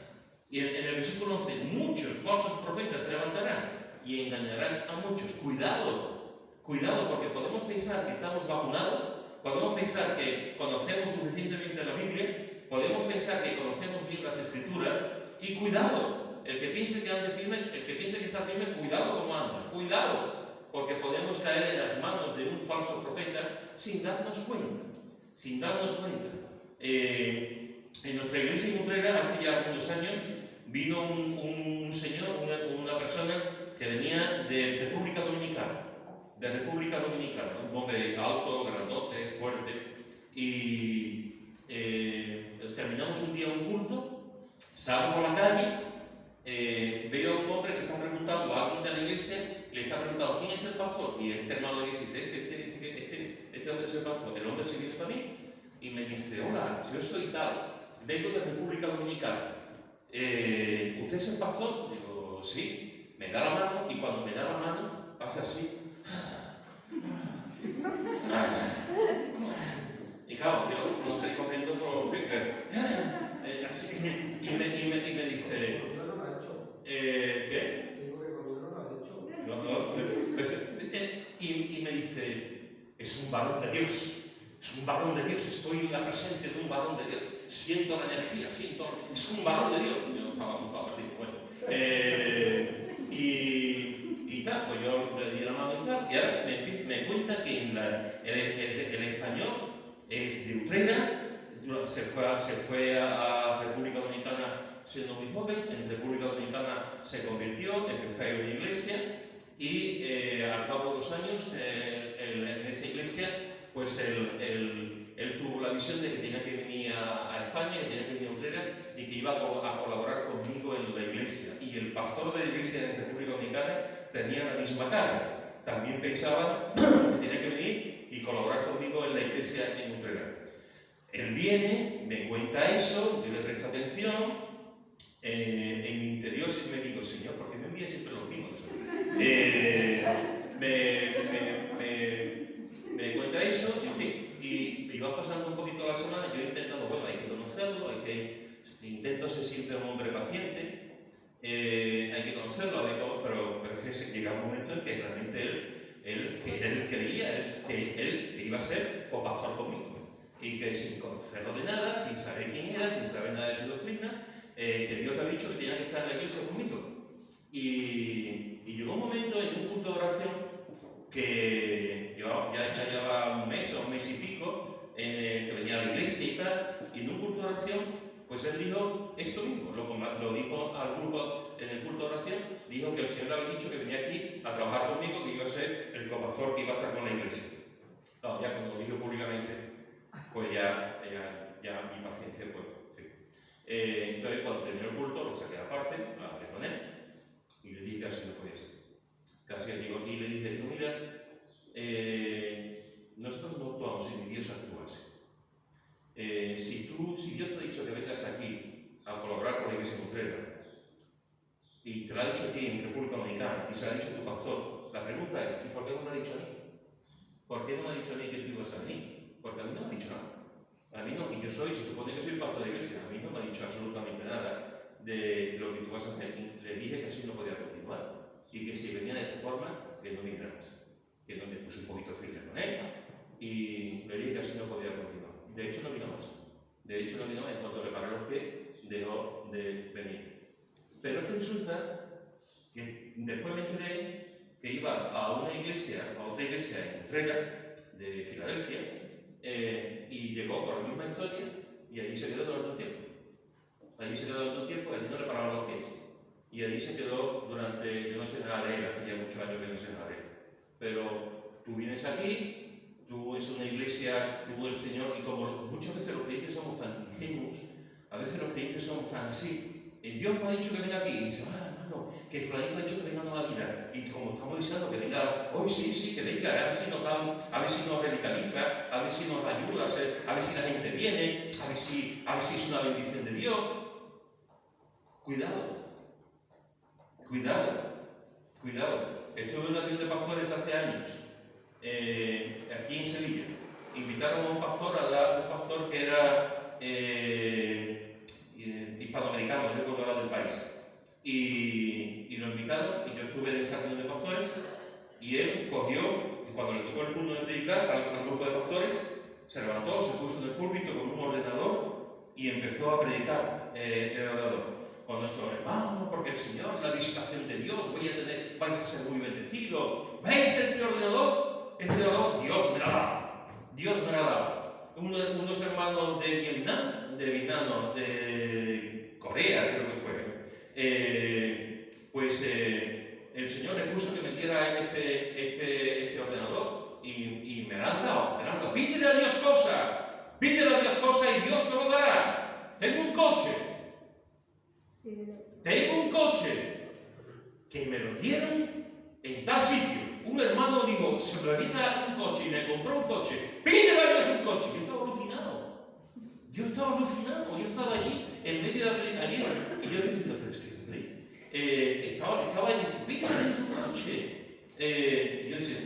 Y en el versículo 11, muchos falsos profetas se levantarán y engañarán a muchos. Cuidado, porque podemos pensar que estamos vacunados, podemos pensar que conocemos suficientemente la Biblia, podemos pensar que conocemos bien las Escrituras, y cuidado, el que piense que ande firme, el que piense que está firme, cuidado como anda, cuidado, porque podemos caer en las manos de un falso profeta sin darnos cuenta. En nuestra iglesia en Utrera, hace ya algunos años, vino un señor, una persona que venía de República Dominicana, un hombre alto, grandote, fuerte, y terminamos un día un culto, salgo por la calle, veo a un hombre que está preguntando a alguien de la iglesia, le está preguntando ¿quién es el pastor? Y este hermano le dice, este hombre es el pastor. El hombre se viene para mí y me dice, hola, yo soy tal, vengo de República Dominicana. ¿Usted es el pastor? Digo, sí. Me da la mano y cuando me da la mano hace así. Y claro, yo no salí corriendo por así, y me dice, ¿qué? No, pues, y me dice, es un varón de Dios, estoy en la presencia de un varón de Dios, siento la energía, es un varón de Dios. Yo estaba asustado, digo, bueno. Y tal, pues yo le di la mano y tal, y ahora me cuenta que el español es de Utrera, se fue a República Dominicana siendo muy joven, en República Dominicana se convirtió, empezó a ir a una iglesia y al cabo de los años en esa iglesia pues él tuvo la visión de que tenía que venir a España, que tenía que venir a Utrera y que iba a colaborar conmigo en la iglesia. Y el pastor de la iglesia de República Dominicana tenía la misma carga. También pensaba que tenía que venir y colaborar conmigo en la iglesia en Utrera. Él viene, me cuenta eso, yo le presto atención, en mi interior me digo, Señor, ¿por qué me envías siempre los mismos? Me cuenta eso, en fin, y va pasando un poquito la semana, yo he intentado, bueno, hay que conocerlo, intento ser siempre un hombre paciente, hay que conocerlo, pero es que llega un momento en que realmente él creía que él iba a ser copastor conmigo. Y que sin conocerlo de nada, sin saber quién era, sin saber nada de su doctrina, que Dios le ha dicho que tenía que estar en la iglesia conmigo. Y llegó un momento en un culto de oración que ya llevaba un mes o un mes y pico, que venía a la iglesia y tal, y en un culto de oración, pues él dijo esto mismo, lo dijo al grupo en el culto de oración, dijo que el Señor le había dicho que venía aquí a trabajar conmigo, que iba a ser el copastor que iba a estar con la iglesia. No, ya cuando lo dijo públicamente, pues ya mi paciencia, pues, sí. Entonces, cuando terminó el culto, lo saqué aparte, lo hablé con él y le dije que así no podía ser. Y le dije, no, mira, nosotros no actuamos en mi Dios actuase. Si Dios te ha dicho que vengas aquí a colaborar con la iglesia Utrera y te lo ha dicho aquí en República Dominicana y se lo ha dicho a tu pastor, la pregunta es, ¿y por qué no me ha dicho a mí? ¿Por qué no me ha dicho a mí que tú ibas a venir? Porque a mí no me ha dicho nada. A mí no, y se supone que soy pastor de iglesia, a mí no me ha dicho absolutamente nada de lo que tú vas a hacer. Le dije que así no podía continuar y que si venía de esta forma, que no viniera más. Que no me puse un poquito firme con él y le dije que así no podía continuar. De hecho, no vino más. En cuanto le paré los pies, dejó de venir. Pero es que resulta que después me enteré que iba a otra iglesia en Utrera, de Filadelfia, y llegó por la misma historia y allí se quedó durante un tiempo. Allí no le paraban los pies. Y allí se quedó durante, yo no sé nada de él, hace ya muchos años que no sé nada de él. Pero tú vienes aquí, tú es una iglesia, tú el Señor, y como muchas veces los creyentes somos tan ingenuos, a veces los creyentes somos tan así, y Dios me ha dicho que venga aquí, y dice, hermano, que Fulanito ha dicho que venga a Nueva Vida, y como estamos diciendo que venga, hoy sí, que venga, a ver si nos revitaliza, a ver si nos ayuda, a ver si la gente viene, a ver si es una bendición de Dios. Cuidado. Estuve en una reunión de pastores hace años, aquí en Sevilla. Invitaron a un pastor que era hispanoamericano, no recuerdo ahora del país. Y lo invitaron, y yo estuve en esa reunión de pastores, y él cogió, y cuando le tocó el turno de predicar al grupo de pastores, se levantó, se puso en el púlpito con un ordenador y empezó a predicar el ordenador. Con nuestro hermano, porque el Señor, la visitación de Dios, vais a ser muy bendecidos. ¿Veis este ordenador? Dios me lo ha dado. Unos hermanos de Corea, creo que fue, el Señor le puso que me diera este ordenador y me lo han dado. Pídele a Dios cosas y Dios me lo dará. Tengo un coche que me lo dieron en tal sitio. Un hermano, digo, se me habita un coche y me compró un coche. Pídele a Dios un coche. Yo estaba alucinado. Yo estaba allí en medio de la predicación y yo diciendo, pero este hombre estaba allí, pídele a Dios un coche. Yo decía,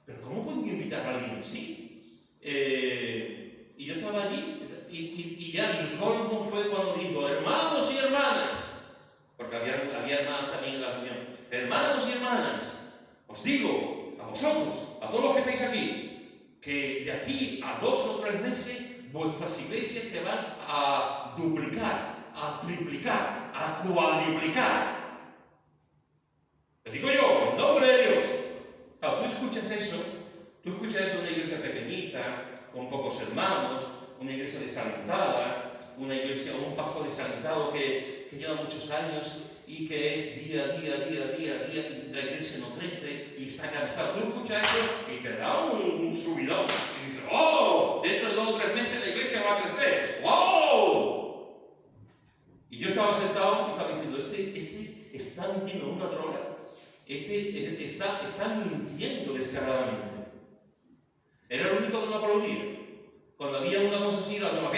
pero ¿cómo pueden invitar a alguien así? Y yo estaba allí y ya el colmo fue cuando dijo, hermanos y hermanas, porque había hermanas también en la reunión, hermanos y hermanas, os digo, a vosotros, a todos los que estáis aquí, que de aquí a 2 o 3 meses vuestras iglesias se van a duplicar, a triplicar, a cuadriplicar. Te digo yo, en nombre de Dios. Claro, tú escuchas eso en una iglesia pequeñita, con pocos hermanos, una iglesia desalentada, una iglesia o un pastor desalentado que lleva muchos años y que es día a día, y la iglesia no crece y está cansado. Tú escuchas eso y te da un subidón. Y dices, ¡oh! Dentro de 2 o 3 meses la iglesia va a crecer. ¡Wow! Y yo estaba sentado y estaba diciendo, este está mintiendo una droga. Está mintiendo descaradamente. Era el único que no aplaudía. Cuando había una cosa así, la demás,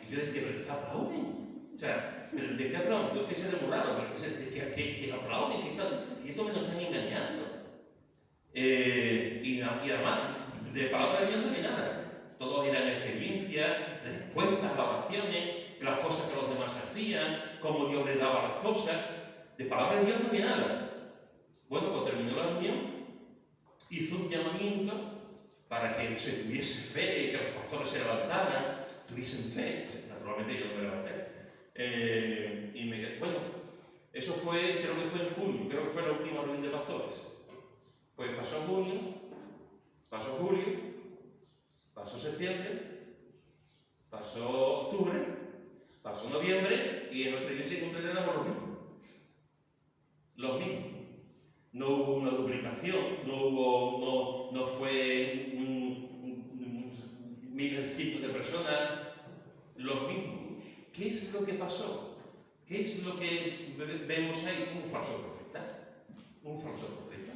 y yo decía, ¿pero qué aplauden? O sea, ¿pero de qué aplauden? Yo que sé de muy raro, pero ¿de qué aplauden? Si esto me lo están engañando. Y además, de palabra de Dios no hay nada. Todos eran experiencias, respuestas a oraciones, las cosas que los demás hacían, cómo Dios les daba las cosas. De palabra de Dios no había nada. Bueno, pues terminó la reunión, hizo un llamamiento para que se tuviese fe, que los pastores se levantaran, tuviesen fe. Naturalmente yo no me levanté. Y me quedé, bueno, eso fue, creo que fue en junio, creo que fue la última reunión de pastores. Pues pasó junio, pasó julio, pasó septiembre, pasó octubre, pasó noviembre y en nuestra iglesia éramos los mismos. Los mismos. No hubo una duplicación, no fue miles, cientos de personas, los mismos. ¿Qué es lo que pasó? ¿Qué es lo que vemos ahí? Un falso profeta. Un falso profeta.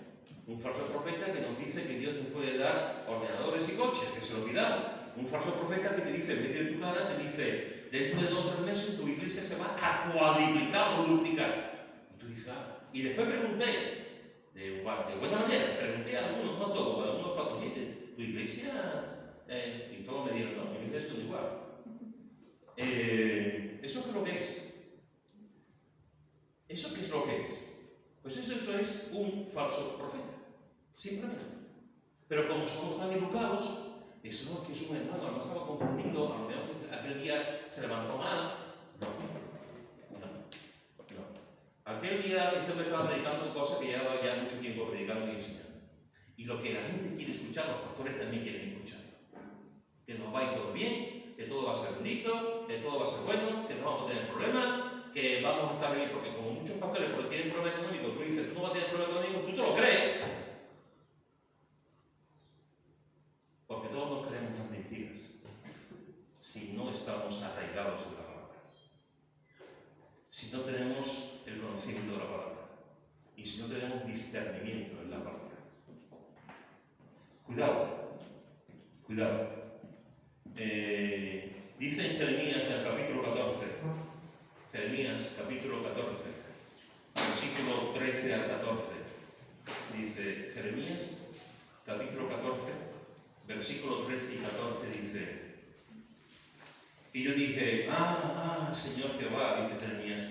Un falso profeta que nos dice que Dios nos puede dar ordenadores y coches, que se lo olvidamos. Un falso profeta que te dice, en medio de tu cara, te dice, dentro de 2 o 3 meses tu iglesia se va a cuadriplicar o duplicar. Y tú dices, y después pregunté, de buena manera, pregunté a algunos, no a todos, a algunos para oye, ¿tu iglesia? Y todos me dijeron, no, mi iglesia es igual. ¿Eso qué es lo que es? ¿Eso qué es lo que es? Pues eso es un falso profeta, simplemente. Pero como somos tan educados, eso no es que es un hermano, a lo mejor estaba confundido, a lo mejor aquel día se levantó mal. No. Aquel día ese hombre estaba predicando cosas que llevaba ya mucho tiempo predicando y enseñando. Y lo que la gente quiere escuchar, los pastores también quieren escuchar. Que nos va a ir todo bien, que todo va a ser bendito, que todo va a ser bueno, que no vamos a tener problemas, que vamos a estar bien, porque como muchos pastores porque tienen problemas económicos, tú dices, tú no vas a tener problemas económicos, tú te lo crees. Porque todos nos creemos las mentiras si no estamos arraigados en la palabra. Si no tenemos el conocimiento de la palabra y si no tenemos discernimiento en la palabra. Cuidado. Dice en Jeremías, en el capítulo 14, versículo 13 al 14, dice Jeremías, capítulo 14, versículo 13 y 14, dice, y yo dije, Señor Jehová, dice Jeremías,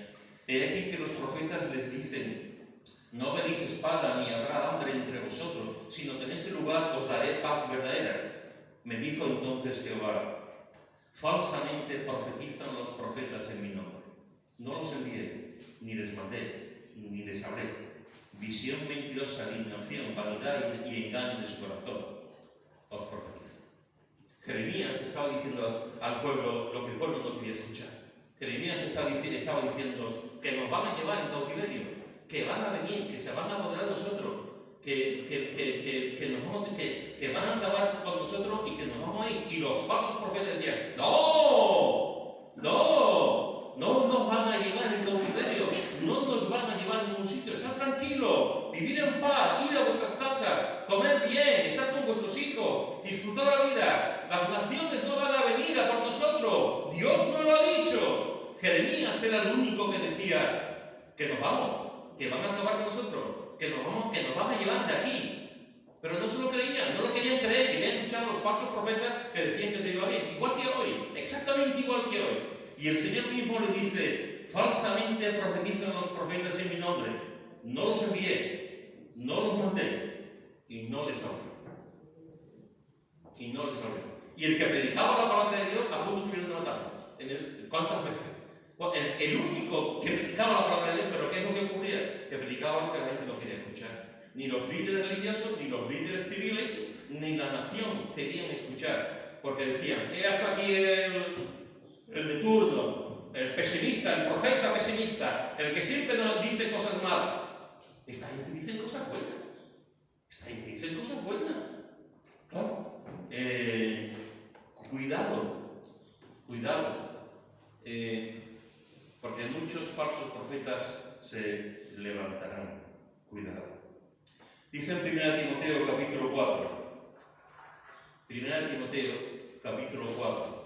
he aquí que los profetas les dicen, no veréis espada ni habrá hambre entre vosotros, sino que en este lugar os daré paz verdadera. Me dijo entonces Jehová, falsamente profetizan los profetas en mi nombre. No los envié, ni les mandé, ni les hablé. Visión mentirosa, adivinación, vanidad y engaño de su corazón os profetizan. Jeremías estaba diciendo al pueblo lo que el pueblo no quería escuchar. Jeremías estaba diciendo que nos van a llevar en cautiverio. que van a venir, que se van a apoderar de nosotros, que van a acabar con nosotros y que nos vamos a ir. Y los falsos profetas decían, no nos van a llevar en cautiverio, no nos van a llevar a ningún sitio, estad tranquilo, vivir en paz, ir a vuestras casas, comer bien, estar con vuestros hijos, disfrutar la vida. Las naciones no van a venir a por nosotros, Dios nos lo ha dicho. Jeremías era el único que decía que nos vamos, que van a acabar con nosotros, que nos van a llevar de aquí. Pero no se lo creían, no lo querían creer, querían escuchar a los falsos profetas que decían que te iba bien, igual que hoy, exactamente igual que hoy. Y el Señor mismo le dice, falsamente profetizan los profetas en mi nombre, no los envié, no los mandé, y no les hablé. Y el que predicaba la palabra de Dios, a punto estuvieron de matarlo. ¿Cuántas veces? El único que predicaba la palabra de Dios, pero ¿qué es lo que ocurría? Que predicaba lo que la gente no quería escuchar. Ni los líderes religiosos, ni los líderes civiles, ni la nación querían escuchar. Porque decían, hasta aquí el de turno, el pesimista, el profeta pesimista, el que siempre nos dice cosas malas. Esta gente dice cosas buenas. Claro. Cuidado. Porque muchos falsos profetas se levantarán. Cuidado. Dice en 1 Timoteo capítulo 4. 1 Timoteo capítulo 4.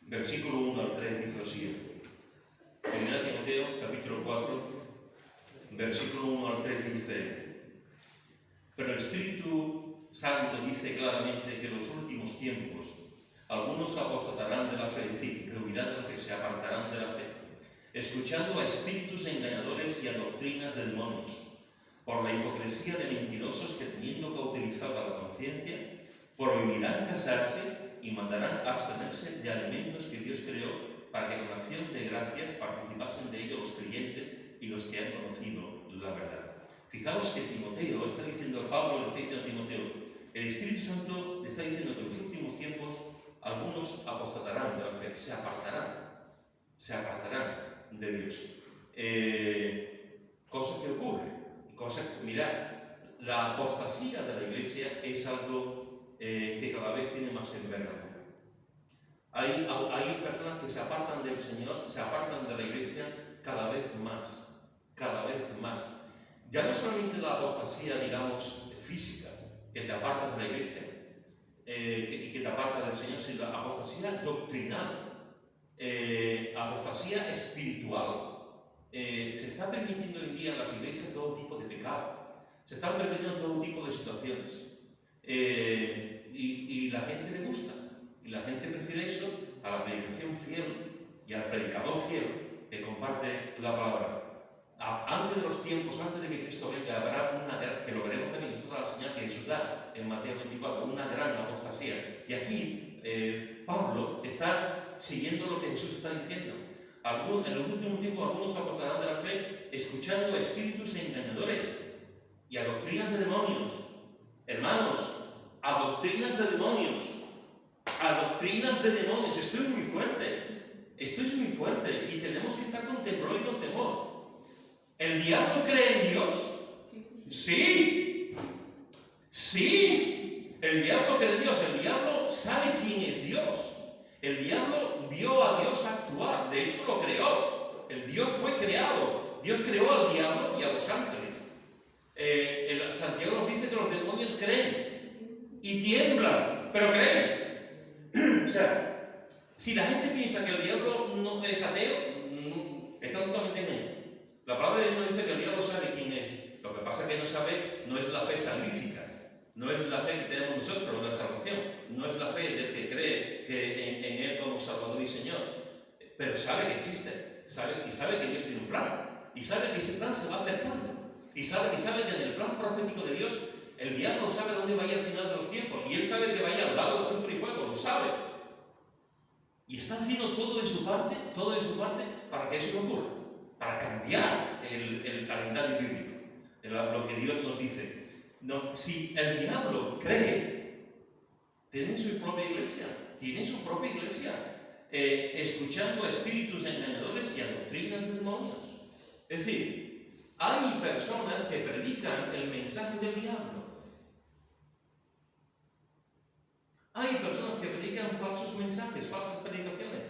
Versículo 1 al 3 dice lo siguiente. 1 Timoteo capítulo 4, versículo 1 al 3 dice: pero el Espíritu Santo dice claramente que en los últimos tiempos algunos apostatarán de la fe, es decir, rehuirán de la fe, se apartarán de la fe, escuchando a espíritus engañadores y a doctrinas de demonios, por la hipocresía de mentirosos que, teniendo cauterizada la conciencia, prohibirán casarse y mandarán abstenerse de alimentos que Dios creó para que con acción de gracias participasen de ello los creyentes y los que han conocido la verdad. Fijaos que Timoteo está diciendo, Pablo le está diciendo a Timoteo, el Espíritu Santo le está diciendo que en los últimos tiempos algunos apostatarán de la fe, se apartarán de Dios. Cosa que ocurre, mirad, la apostasía de la Iglesia es algo que cada vez tiene más envergadura. Hay personas que se apartan del Señor, se apartan de la Iglesia cada vez más. Ya no solamente la apostasía, digamos, física, que te aparta de la Iglesia y que te aparta del Señor, sino la apostasía doctrinal, apostasía espiritual. Se está permitiendo hoy en día en las iglesias todo tipo de pecado, se están permitiendo todo tipo de situaciones, y la gente le gusta, y la gente prefiere eso a la predicación fiel y al predicador fiel que comparte la palabra. Antes de los tiempos, antes de que Cristo venga, habrá una gran, que lo veremos también, es toda la señal que Jesús da en Mateo 24, una gran apostasía. Y aquí Pablo está siguiendo lo que Jesús está diciendo. En los últimos tiempos algunos apostarán de la fe, escuchando a espíritus engañadores y a doctrinas de demonios. Hermanos, a doctrinas de demonios. Esto es muy fuerte y tenemos que estar con temor y con temor. ¿El diablo cree en Dios? Sí. El diablo cree en Dios. El diablo sabe quién es Dios. El diablo vio a Dios actuar. De hecho, lo creó. El Dios fue creado. Dios creó al diablo y a los ángeles. Santiago nos dice que los demonios creen y tiemblan, pero creen. O sea, si la gente piensa que el diablo no es ateo, está totalmente engañado. La palabra de Dios dice que el diablo sabe quién es. Lo que pasa es que no sabe, no es la fe salvífica, no es la fe que tenemos nosotros en la salvación, no es la fe del que cree que en Él como Salvador y Señor, pero sabe que existe, y sabe que Dios tiene un plan, y sabe que ese plan se va acercando, y sabe que en el plan profético de Dios, el diablo sabe dónde va a ir al final de los tiempos, y él sabe que va a ir al lago de azufre y fuego, lo sabe. Y está haciendo todo de su parte para que eso no ocurra, para cambiar el calendario bíblico, lo que Dios nos dice. No, si el diablo cree, tiene su propia iglesia, escuchando a espíritus engañadores y a doctrinas de demonios. Es decir, Hay personas que predican el mensaje del diablo. Hay personas que predican falsos mensajes, falsas predicaciones,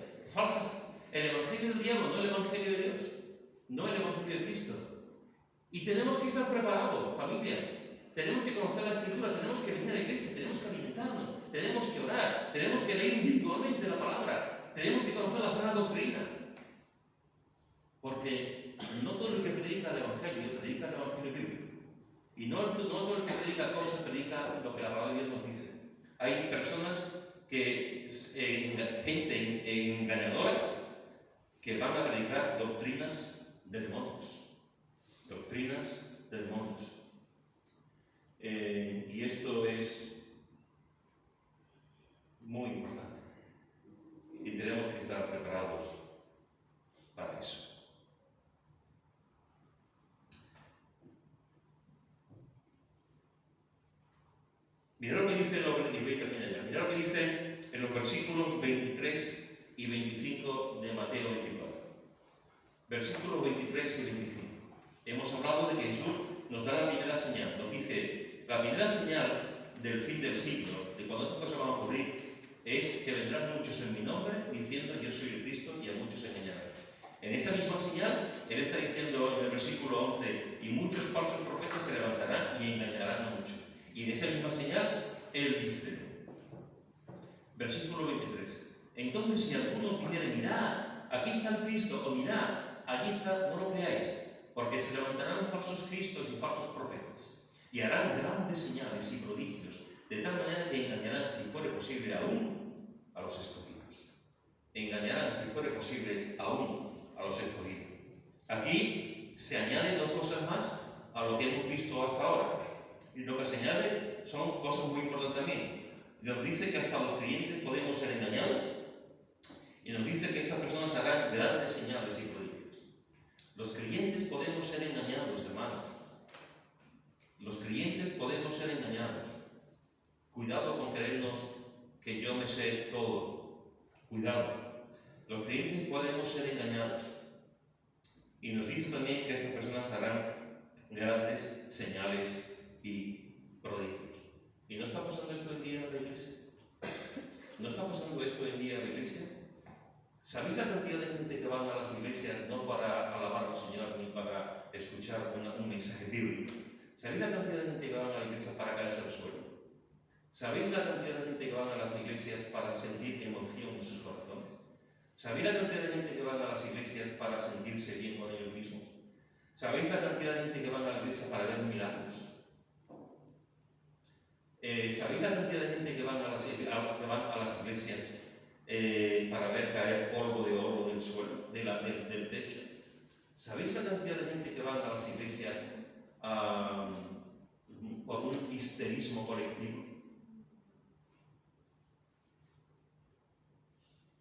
el evangelio del diablo, no el evangelio de Dios, no el evangelio de Cristo. Y tenemos que estar preparados, familia. Tenemos que conocer la Escritura, tenemos que venir a la iglesia, tenemos que alimentarnos, tenemos que orar, tenemos que leer individualmente la palabra, tenemos que conocer la sana doctrina. Porque no todo el que predica el evangelio bíblico. Y no todo el que predica cosas predica lo que la palabra de Dios nos dice. Hay personas gente engañadoras que van a predicar doctrinas de demonios. Doctrinas de demonios. Y esto es muy importante. Y tenemos que estar preparados para eso. Mirad lo que dice, mirad lo que dice en los versículos 23 y 25 de Mateo 24. Versículos 23 y 25. Hemos hablado de que Jesús nos da la primera señal. Nos dice, la primera señal del fin del siglo, de cuando estas cosas van a ocurrir, es que vendrán muchos en mi nombre diciendo yo soy el Cristo y a muchos engañarán. En esa misma señal, Él está diciendo en el versículo 11, y muchos falsos profetas se levantarán y engañarán a muchos. Y en esa misma señal, Él dice, versículo 23, entonces si algunos dijeren, mirad, aquí está el Cristo, o mirad, allí está, no lo creáis, porque se levantarán falsos cristos y falsos profetas, y harán grandes señales y prodigios, de tal manera que engañarán, si fuere posible, aún a los escogidos. Engañarán, si fuere posible, aún a los escogidos. Aquí se añaden dos cosas más a lo que hemos visto hasta ahora. Y lo que se añade son cosas muy importantes también. Nos dice que hasta los creyentes podemos ser engañados, y nos dice que estas personas harán grandes señales y prodigios. Los creyentes podemos ser engañados, hermanos. Los creyentes podemos ser engañados. Cuidado con creernos que yo me sé todo. Cuidado. Los creyentes podemos ser engañados. Y nos dice también que estas personas harán grandes señales y prodigios. ¿Y no está pasando esto hoy día en la iglesia? ¿No está pasando esto hoy día en la iglesia? ¿Sabéis la cantidad de gente que van a las iglesias no para alabar al Señor ni para escuchar un mensaje bíblico? ¿Sabéis la cantidad de gente que van a la iglesia para caerse al suelo? ¿Sabéis la cantidad de gente que van a las iglesias para sentir emoción en sus corazones? ¿Sabéis la cantidad de gente que van a las iglesias para sentirse bien con ellos mismos? ¿Sabéis la cantidad de gente que van a la iglesia para ver milagros? ¿Sabéis la cantidad de gente que van a las iglesias para ver caer polvo de oro del suelo, del techo? ¿Sabéis la cantidad de gente que van a las iglesias por un histerismo colectivo?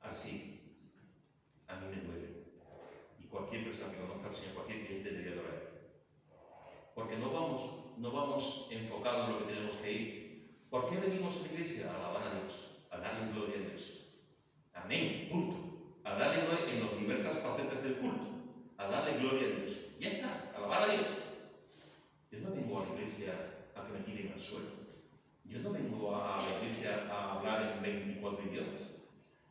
Así, a mí me duele. Y cualquier persona que conozca al Señor, cualquier cliente debería adorar. Porque no vamos enfocados en lo que tenemos que ir. ¿Por qué venimos a la iglesia? A alabar a Dios, a darle gloria a Dios. Amén, punto. A darle gloria en las diversas facetas del culto. A darle gloria a Dios. Ya está, alabar a Dios. Yo no vengo a la iglesia a que me tiren al suelo. Yo no vengo a la iglesia a hablar en 24 idiomas.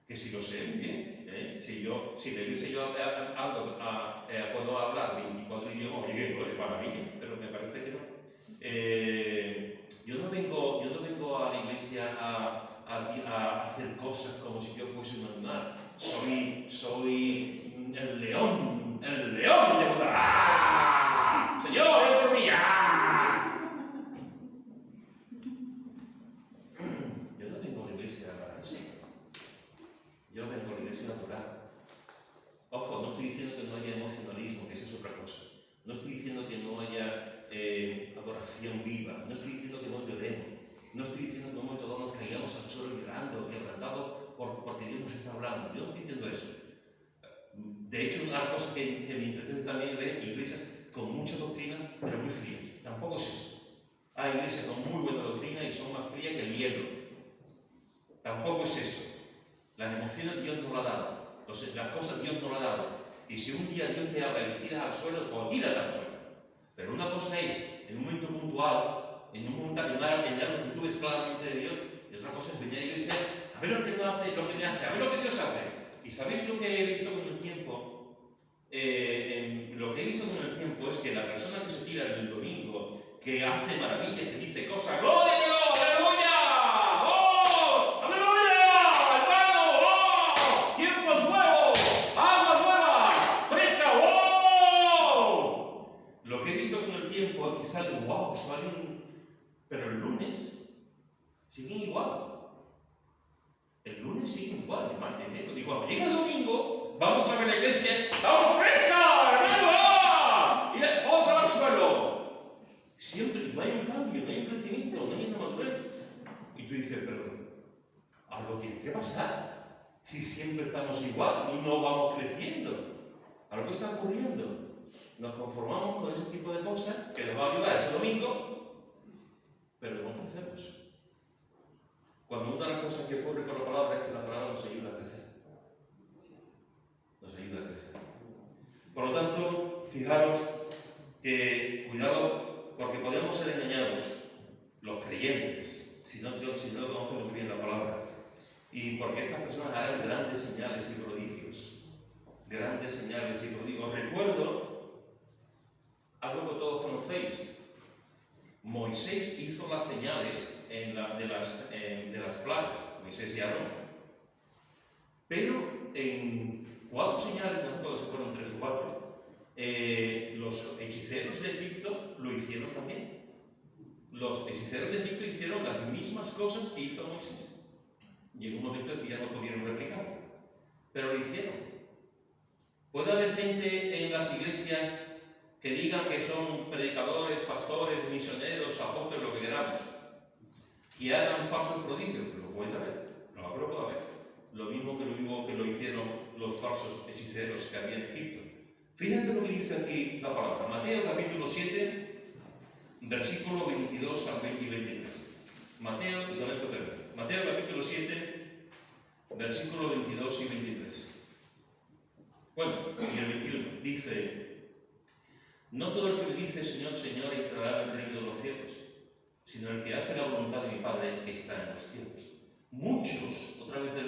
Que si lo sé, bien. Si la iglesia yo puedo hablar 24 idiomas, oye, bien, maravilla, pero me parece que no. Yo no vengo a la iglesia a hacer cosas como si yo fuese un animal. Soy el león de Judá. ¡Ah! Señor, ven por mí. ¡Ah! Yo no vengo a la iglesia a hablar así. Yo vengo a la iglesia a adorar. Ojo, no estoy diciendo que no haya emocionalismo, que esa es otra cosa. No estoy diciendo que no haya adoración viva. No estoy diciendo que no lloremos. No estoy diciendo que en un momento dado nos caigamos al suelo llorando, quebrantados porque Dios nos está hablando. Yo no estoy diciendo eso. De hecho, una cosa que me interesa también ver iglesias con mucha doctrina, pero muy frías. Tampoco es eso. Hay iglesias con muy buena doctrina y son más frías que el hielo. Tampoco es eso. Las emociones Dios nos las ha dado. Entonces, las cosas Dios nos las ha dado. Y si un día Dios te habla y te tiras al suelo, pues tírate al suelo. Pero una cosa es, en un momento puntual, en algo que tú ves claramente de Dios, y otra cosa es venir a la iglesia, a ver lo que Dios hace, a ver lo que Dios hace. ¿Y sabéis lo que he visto con el tiempo? Lo que he visto con el tiempo es que la persona que se tira el domingo, que hace maravillas, que dice cosas, ¡Gloria a Dios! ¡Aleluya! ¡Oh! ¡Aleluya! ¡Hermano! ¡Oh! ¡Tiempos nuevos! ¡Agua nueva! ¡Fresca! ¡Oh! Lo que he visto con el tiempo es que salen, ¡wow! Salen, pero el lunes siguen igual. El lunes siguen igual, el martes, y cuando llega el domingo, vamos otra vez a la iglesia, ¡vamos fresca! ¡Hermano! Y otra vez al suelo. Siempre no hay un cambio, no hay un crecimiento, no hay una madurez. Y tú dices, perdón, algo tiene que pasar. Si siempre estamos igual y no vamos creciendo, algo está ocurriendo. Nos conformamos con ese tipo de cosas que nos va a ayudar ese domingo, pero no crecemos. Cuando una de las cosas que ocurre con la palabra es que la palabra nos ayuda a crecer. Nos ayuda a crecer. Por lo tanto, fijaros que, cuidado, porque podemos ser engañados, los creyentes, si no conocemos bien la palabra, y porque estas personas harán grandes señales y prodigios. Grandes señales y prodigios. Recuerdo algo que todos conocéis. Moisés hizo las señales de las plagas, Moisés y Aarón. Pero en 4 señales, no recuerdo si fueron 3 o 4, los hechiceros de Egipto lo hicieron también. Los hechiceros de Egipto hicieron las mismas cosas que hizo Moisés. Llegó un momento en que ya no pudieron replicarlo, pero lo hicieron. Puede haber gente en las iglesias que digan que son predicadores, pastores, misioneros, apóstoles, lo que queramos, que hagan falsos prodigios, lo puede haber, no lo puede haber. Lo mismo que lo hicieron los falsos hechiceros que había en Egipto. Fíjate lo que dice aquí la palabra. Mateo capítulo 7, versículo 22 al 20 y 23. Mateo capítulo 7, versículo 22 y 23. Bueno, y el 21 dice: no todo el que me dice Señor, Señor entrará en el reino de los cielos, sino el que hace la voluntad de mi Padre que está en los cielos. Muchos, otra vez de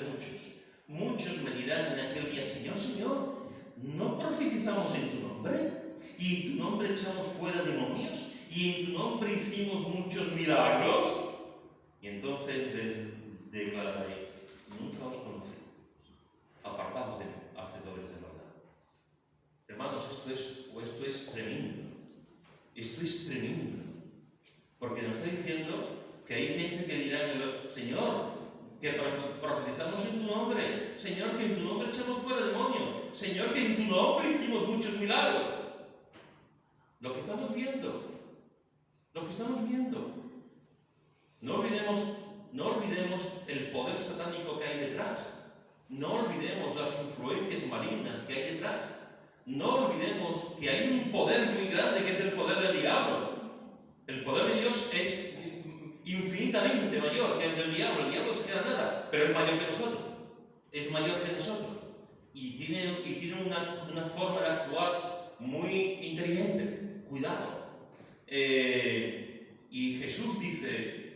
muchos me dirán en aquel día: Señor, Señor, ¿no profetizamos en tu nombre? ¿Y en tu nombre echamos fuera demonios? ¿Y en tu nombre hicimos muchos milagros? Y entonces les declararé: nunca os conocí. Apartaos de mí, hacedores de maldad. Hermanos, esto es tremendo. Esto es tremendo. Porque nos está diciendo que hay gente que dirá: Señor, que profetizamos en tu nombre. Señor, que en tu nombre echamos fuera demonios. Señor, que en tu nombre hicimos muchos milagros. Lo que estamos viendo. No olvidemos el poder satánico que hay detrás. No olvidemos las influencias malignas que hay detrás. No olvidemos que hay un poder muy grande que es el poder del diablo. El poder de Dios es infinitamente mayor que el del diablo. El diablo no se queda nada, pero es mayor que nosotros. Es mayor que nosotros. Y tiene una forma de actuar muy inteligente. Cuidado. Y Jesús dice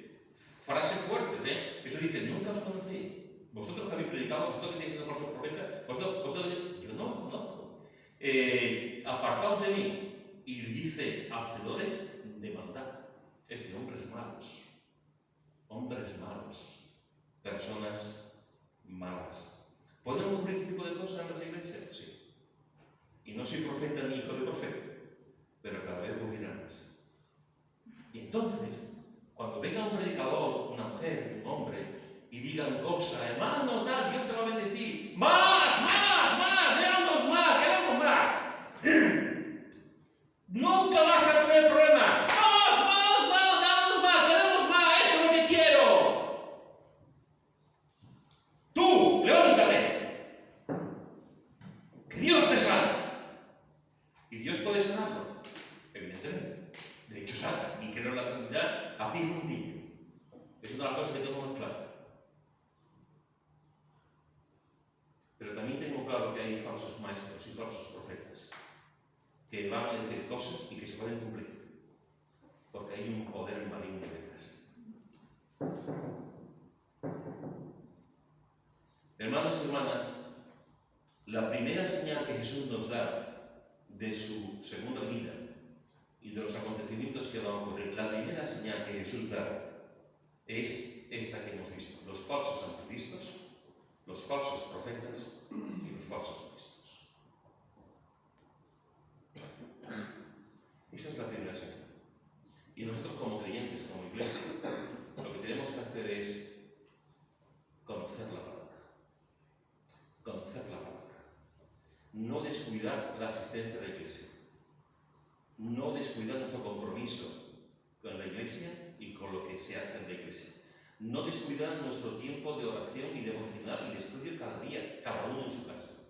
frases fuertes. Jesús dice: nunca os conocí. Vosotros que habéis predicado, vosotros que estáis diciendo falsos profetas, yo no conozco. Apartaos de mí. Y dice: hacedores de maldad. Es decir, hombres malos, personas malas. ¿Pueden ocurrir este tipo de cosas en las iglesias? Sí. Y no soy profeta ni hijo de profeta, pero cada vez ocurrirán más. Y entonces, cuando venga un predicador, una mujer, un hombre, y digan cosas: hermano, tal, Dios te va a bendecir, más, déjanos más, queremos más. Nunca vas a tener problema. Danos más, queremos más, esto es lo que quiero. Tú, levántate. Que Dios te sane. Y Dios puede sanarlo, evidentemente. De hecho, sana. Y creo la sanidad a pie juntillo. Es una de las cosas que tengo muy claro. Pero también tengo claro que hay falsos maestros y falsos profetas que van a decir cosas y que se pueden cumplir, porque hay un poder maligno detrás. Hermanos y hermanas, la primera señal que Jesús nos da de su segunda venida y de los acontecimientos que van a ocurrir, la primera señal que Jesús da es esta que hemos visto: los falsos anticristos, los falsos profetas y los falsos cristos. Esa es la primera señal. Y nosotros como creyentes, como iglesia, lo que tenemos que hacer es conocer la palabra. Conocer la palabra. No descuidar la asistencia a la iglesia. No descuidar nuestro compromiso con la iglesia y con lo que se hace en la iglesia. No descuidar nuestro tiempo de oración y devocional y de estudio cada día, cada uno en su casa.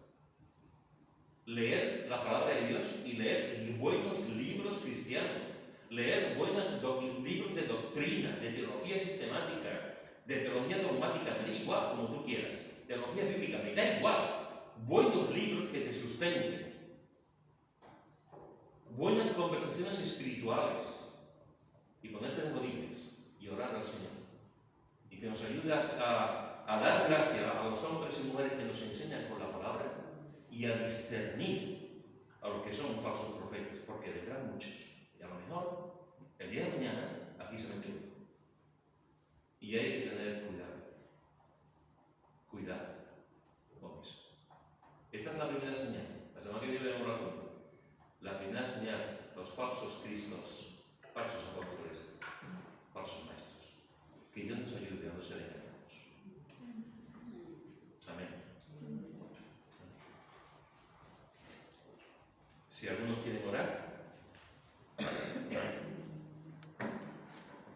Leer la palabra de Dios y leer buenos libros cristianos. Leer buenos libros de doctrina, de teología sistemática, de teología dogmática, me da igual, como tú quieras. Teología bíblica, me da igual. Buenos libros que te sustenten. Buenas conversaciones espirituales. Y ponerte en rodillas y orar al Señor. Y que nos ayude a dar gracia a los hombres y mujeres que nos enseñan con la palabra y a discernir a los que son falsos profetas, porque vendrán muchos. Y a lo mejor, el día de mañana, aquí se mete uno. Y hay que tener cuidado. Cuidado con eso. Esta es la primera señal. La semana que viene veremos la segunda. La primera señal, los falsos cristos, falsos apóstoles, falsos maestros. Que Dios nos ayude a no ser engañados. Amén. Si alguno quiere orar.